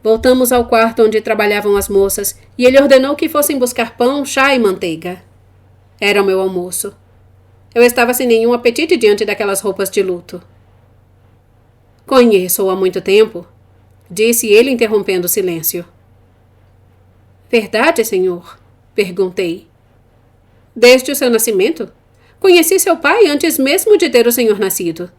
Voltamos ao quarto onde trabalhavam as moças e ele ordenou que fossem buscar pão, chá e manteiga. Era o meu almoço. Eu estava sem nenhum apetite diante daquelas roupas de luto. Conheço-o há muito tempo, disse ele interrompendo o silêncio. Verdade, senhor? Perguntei. Desde o seu nascimento? Conheci seu pai antes mesmo de ter o senhor nascido.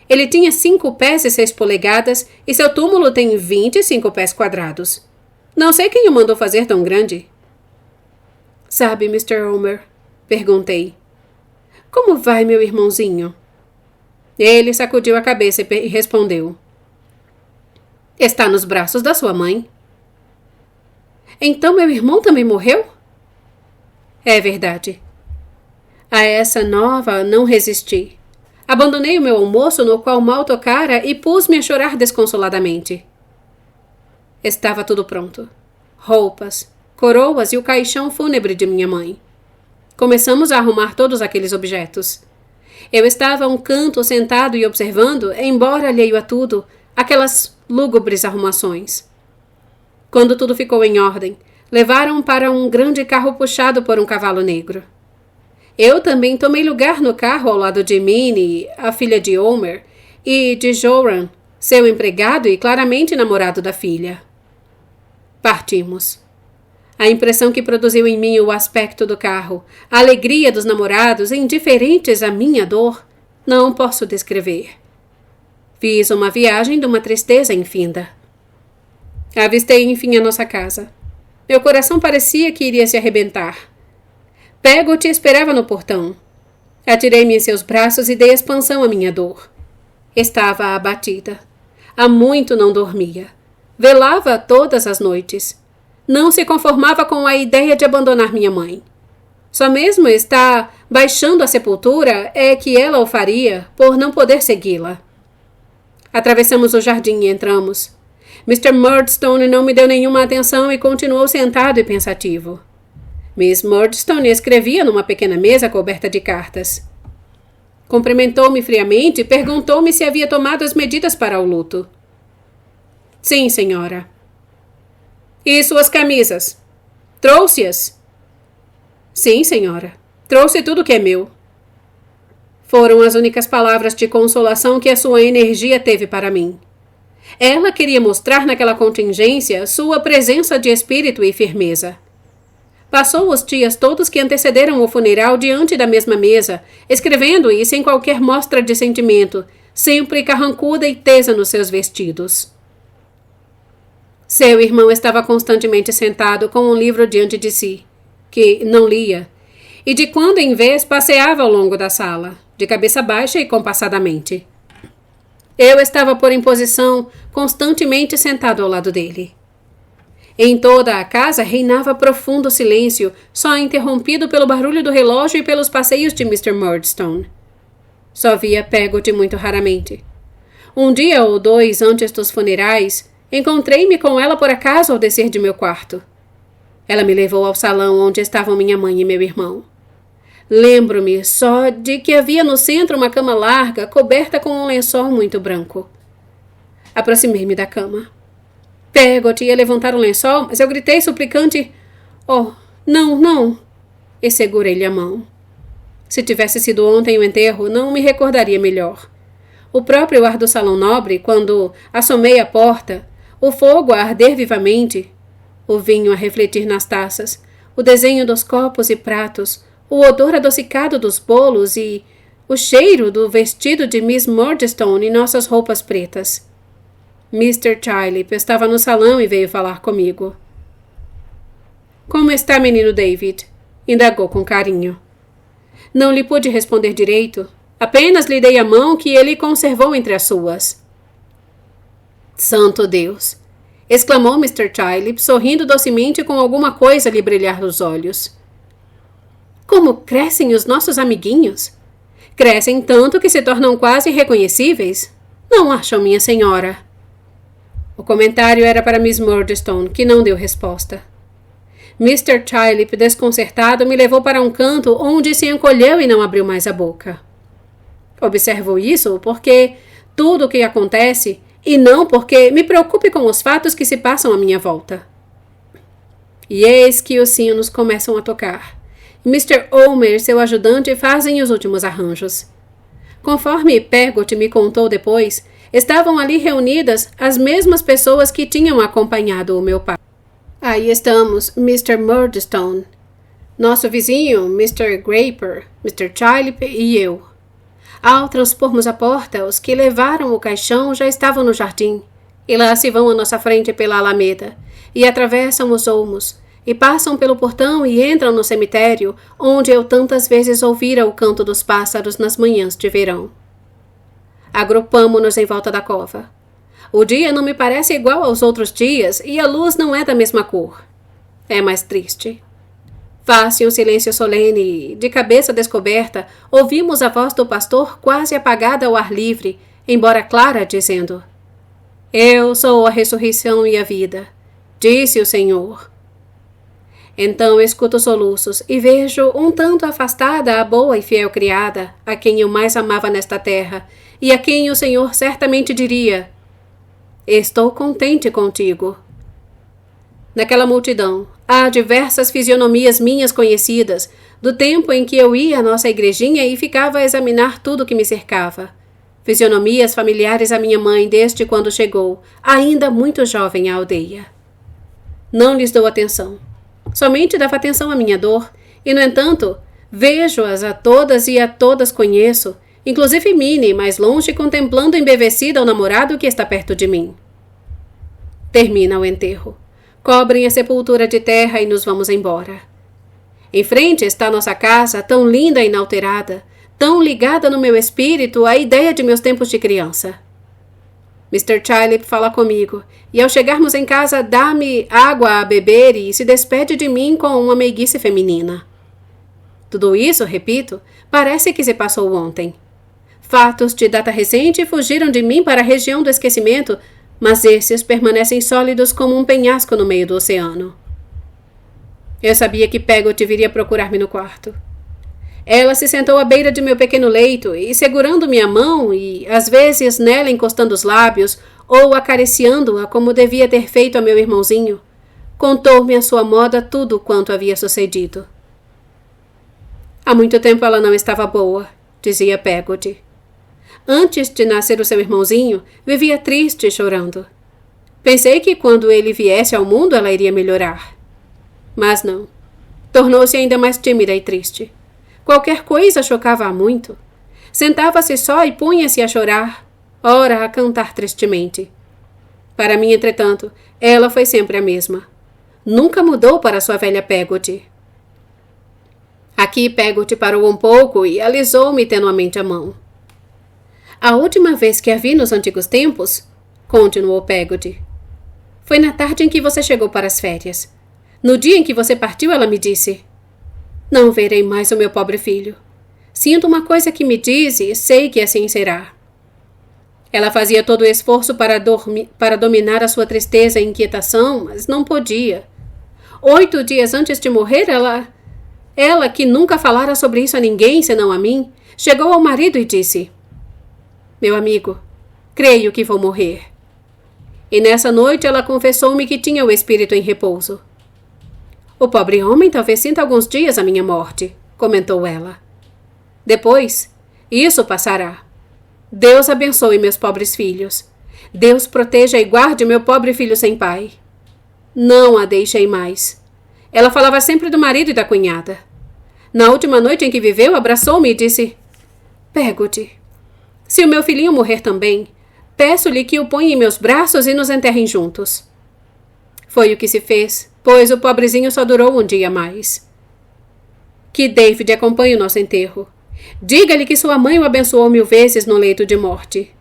Ele tinha 5 pés e 6 polegadas e seu túmulo tem 25 pés quadrados. Não sei quem o mandou fazer tão grande. Sabe, Mr. Omer? Perguntei. Como vai, meu irmãozinho? Ele sacudiu a cabeça e respondeu. Está nos braços da sua mãe. Então meu irmão também morreu? É verdade. A essa nova não resisti. Abandonei o meu almoço, no qual mal tocara, e pus-me a chorar desconsoladamente. Estava tudo pronto. Roupas, coroas e o caixão fúnebre de minha mãe. Começamos a arrumar todos aqueles objetos. Eu estava a um canto sentado e observando, embora alheio a tudo, aquelas lúgubres arrumações. Quando tudo ficou em ordem, levaram para um grande carro puxado por um cavalo negro. Eu também tomei lugar no carro ao lado de Minnie, a filha de Omer, e de Joran, seu empregado e claramente namorado da filha. Partimos. A impressão que produziu em mim o aspecto do carro, a alegria dos namorados, indiferentes à minha dor, não posso descrever. Fiz uma viagem de uma tristeza infinda. Avistei enfim a nossa casa. Meu coração parecia que iria se arrebentar. Peggy esperava no portão. Atirei-me em seus braços e dei expansão à minha dor. Estava abatida. Há muito não dormia. Velava todas as noites. Não se conformava com a ideia de abandonar minha mãe. Só mesmo está baixando a sepultura é que ela o faria por não poder segui-la. Atravessamos o jardim e entramos. Mr. Murdstone não me deu nenhuma atenção e continuou sentado e pensativo. Miss Murdstone escrevia numa pequena mesa coberta de cartas. Cumprimentou-me friamente e perguntou-me se havia tomado as medidas para o luto. Sim, senhora. E suas camisas? Trouxe-as? Sim, senhora. Trouxe tudo que é meu. Foram as únicas palavras de consolação que a sua energia teve para mim. Ela queria mostrar naquela contingência sua presença de espírito e firmeza. Passou os dias todos que antecederam o funeral diante da mesma mesa, escrevendo e sem qualquer mostra de sentimento, sempre carrancuda e tesa nos seus vestidos. Seu irmão estava constantemente sentado com um livro diante de si, que não lia, e de quando em vez passeava ao longo da sala, de cabeça baixa e compassadamente. Eu estava por imposição, constantemente sentado ao lado dele. Em toda a casa reinava profundo silêncio, só interrompido pelo barulho do relógio e pelos passeios de Mr. Murdstone. Só via Peggy muito raramente. Um dia ou dois antes dos funerais, encontrei-me com ela por acaso ao descer de meu quarto. Ela me levou ao salão onde estavam minha mãe e meu irmão. Lembro-me só de que havia no centro uma cama larga, coberta com um lençol muito branco. Aproximei-me da cama. Peggy ia levantar o lençol, mas eu gritei suplicante: "Oh, não, não!" E segurei-lhe a mão. Se tivesse sido ontem o enterro, não me recordaria melhor. O próprio ar do salão nobre, quando assomei à porta, o fogo a arder vivamente, o vinho a refletir nas taças, o desenho dos copos e pratos, o odor adocicado dos bolos e o cheiro do vestido de Miss Murdstone e nossas roupas pretas. Mr. Chilip estava no salão e veio falar comigo. "Como está, menino David?" indagou com carinho. Não lhe pude responder direito. Apenas lhe dei a mão que ele conservou entre as suas. "Santo Deus!" exclamou Mr. Chilip, sorrindo docemente com alguma coisa a lhe brilhar nos olhos. "Como crescem os nossos amiguinhos! Crescem tanto que se tornam quase irreconhecíveis. Não acham, minha senhora?" O comentário era para Miss Murdstone, que não deu resposta. Mr. Chilip, desconcertado, me levou para um canto onde se encolheu e não abriu mais a boca. Observo isso porque tudo o que acontece, e não porque me preocupe com os fatos que se passam à minha volta. E eis que os sinos começam a tocar. Mr. Omer e seu ajudante fazem os últimos arranjos. Conforme Peggy me contou depois, estavam ali reunidas as mesmas pessoas que tinham acompanhado o meu pai. Aí estamos, Mr. Murdstone, nosso vizinho, Mr. Graper, Mr. Chilip e eu. Ao transpormos a porta, os que levaram o caixão já estavam no jardim, e lá se vão à nossa frente pela alameda, e atravessam os olmos, e passam pelo portão e entram no cemitério, onde eu tantas vezes ouvira o canto dos pássaros nas manhãs de verão. Agrupamo-nos em volta da cova. O dia não me parece igual aos outros dias e a luz não é da mesma cor. É mais triste. Faz-se um silêncio solene e, de cabeça descoberta, ouvimos a voz do pastor quase apagada ao ar livre, embora clara, dizendo: "Eu sou a ressurreição e a vida, disse o Senhor." Então escuto soluços e vejo um tanto afastada a boa e fiel criada, a quem eu mais amava nesta terra, e a quem o Senhor certamente diria: "Estou contente contigo." Naquela multidão, há diversas fisionomias minhas conhecidas, do tempo em que eu ia à nossa igrejinha e ficava a examinar tudo que me cercava. Fisionomias familiares à minha mãe desde quando chegou, ainda muito jovem, à aldeia. Não lhes dou atenção. Somente dava atenção à minha dor, e, no entanto, vejo-as a todas e a todas conheço, inclusive Minnie, mais longe, contemplando embevecida o namorado que está perto de mim. Termina o enterro. Cobrem a sepultura de terra e nos vamos embora. Em frente está nossa casa, tão linda e inalterada, tão ligada no meu espírito à ideia de meus tempos de criança. Mr. Chilip fala comigo, e ao chegarmos em casa dá-me água a beber e se despede de mim com uma meiguice feminina. Tudo isso, repito, parece que se passou ontem. Fatos de data recente fugiram de mim para a região do esquecimento, mas esses permanecem sólidos como um penhasco no meio do oceano. Eu sabia que Peggy viria procurar-me no quarto. Ela se sentou à beira de meu pequeno leito e, segurando minha mão e, às vezes, nela encostando os lábios ou acariciando-a como devia ter feito a meu irmãozinho, contou-me à sua moda tudo quanto havia sucedido. Há muito tempo ela não estava boa, dizia Peggy. Antes de nascer o seu irmãozinho, vivia triste e chorando. Pensei que quando ele viesse ao mundo ela iria melhorar. Mas não. Tornou-se ainda mais tímida e triste. Qualquer coisa chocava-a muito. Sentava-se só e punha-se a chorar, ora a cantar tristemente. Para mim, entretanto, ela foi sempre a mesma. Nunca mudou para sua velha Peggy. Aqui Peggy parou um pouco e alisou-me tenuamente a mão. A última vez que a vi nos antigos tempos, continuou Peggy, foi na tarde em que você chegou para as férias. No dia em que você partiu, ela me disse: não verei mais o meu pobre filho. Sinto uma coisa que me diz e sei que assim será. Ela fazia todo o esforço para dominar a sua tristeza e inquietação, mas não podia. 8 dias antes de morrer, ela que nunca falara sobre isso a ninguém senão a mim, chegou ao marido e disse: meu amigo, creio que vou morrer. E nessa noite ela confessou-me que tinha o espírito em repouso. O pobre homem talvez sinta alguns dias a minha morte, comentou ela. Depois, isso passará. Deus abençoe meus pobres filhos. Deus proteja e guarde meu pobre filho sem pai. Não a deixei mais. Ela falava sempre do marido e da cunhada. Na última noite em que viveu, abraçou-me e disse: Peggy, se o meu filhinho morrer também, peço-lhe que o ponha em meus braços e nos enterrem juntos. Foi o que se fez, pois o pobrezinho só durou um dia mais. Que David acompanhe o nosso enterro. Diga-lhe que sua mãe o abençoou 1000 vezes no leito de morte.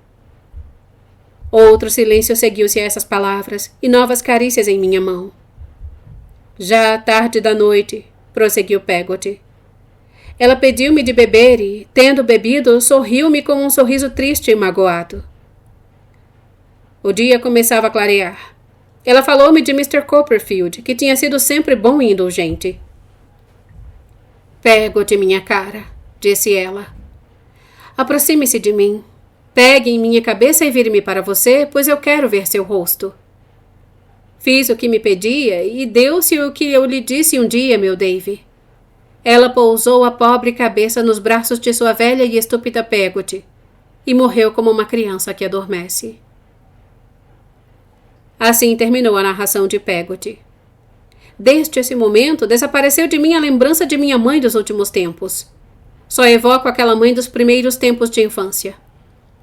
Outro silêncio seguiu-se a essas palavras e novas carícias em minha mão. Já à tarde da noite, prosseguiu Peggy. Ela pediu-me de beber e, tendo bebido, sorriu-me com um sorriso triste e magoado. O dia começava a clarear. Ela falou-me de Mr. Copperfield, que tinha sido sempre bom e indulgente. Peggy, minha cara, disse ela. Aproxime-se de mim. Pegue em minha cabeça e vire-me para você, pois eu quero ver seu rosto. Fiz o que me pedia e deu-se o que eu lhe disse um dia, meu Dave. Ela pousou a pobre cabeça nos braços de sua velha e estúpida Peggy e morreu como uma criança que adormece. Assim terminou a narração de Peggy. Desde esse momento, desapareceu de mim a lembrança de minha mãe dos últimos tempos. Só evoco aquela mãe dos primeiros tempos de infância.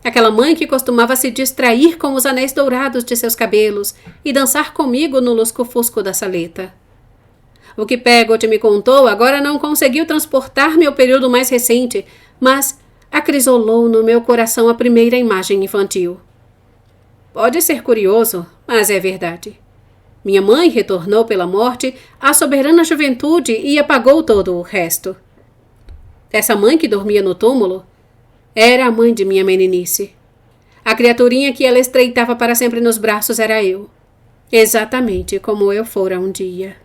Aquela mãe que costumava se distrair com os anéis dourados de seus cabelos e dançar comigo no lusco-fusco da saleta. O que Peggy me contou agora não conseguiu transportar-me ao período mais recente, mas acrisolou no meu coração a primeira imagem infantil. Pode ser curioso, mas é verdade. Minha mãe retornou pela morte à soberana juventude e apagou todo o resto. Essa mãe que dormia no túmulo era a mãe de minha meninice. A criaturinha que ela estreitava para sempre nos braços era eu, exatamente como eu fora um dia.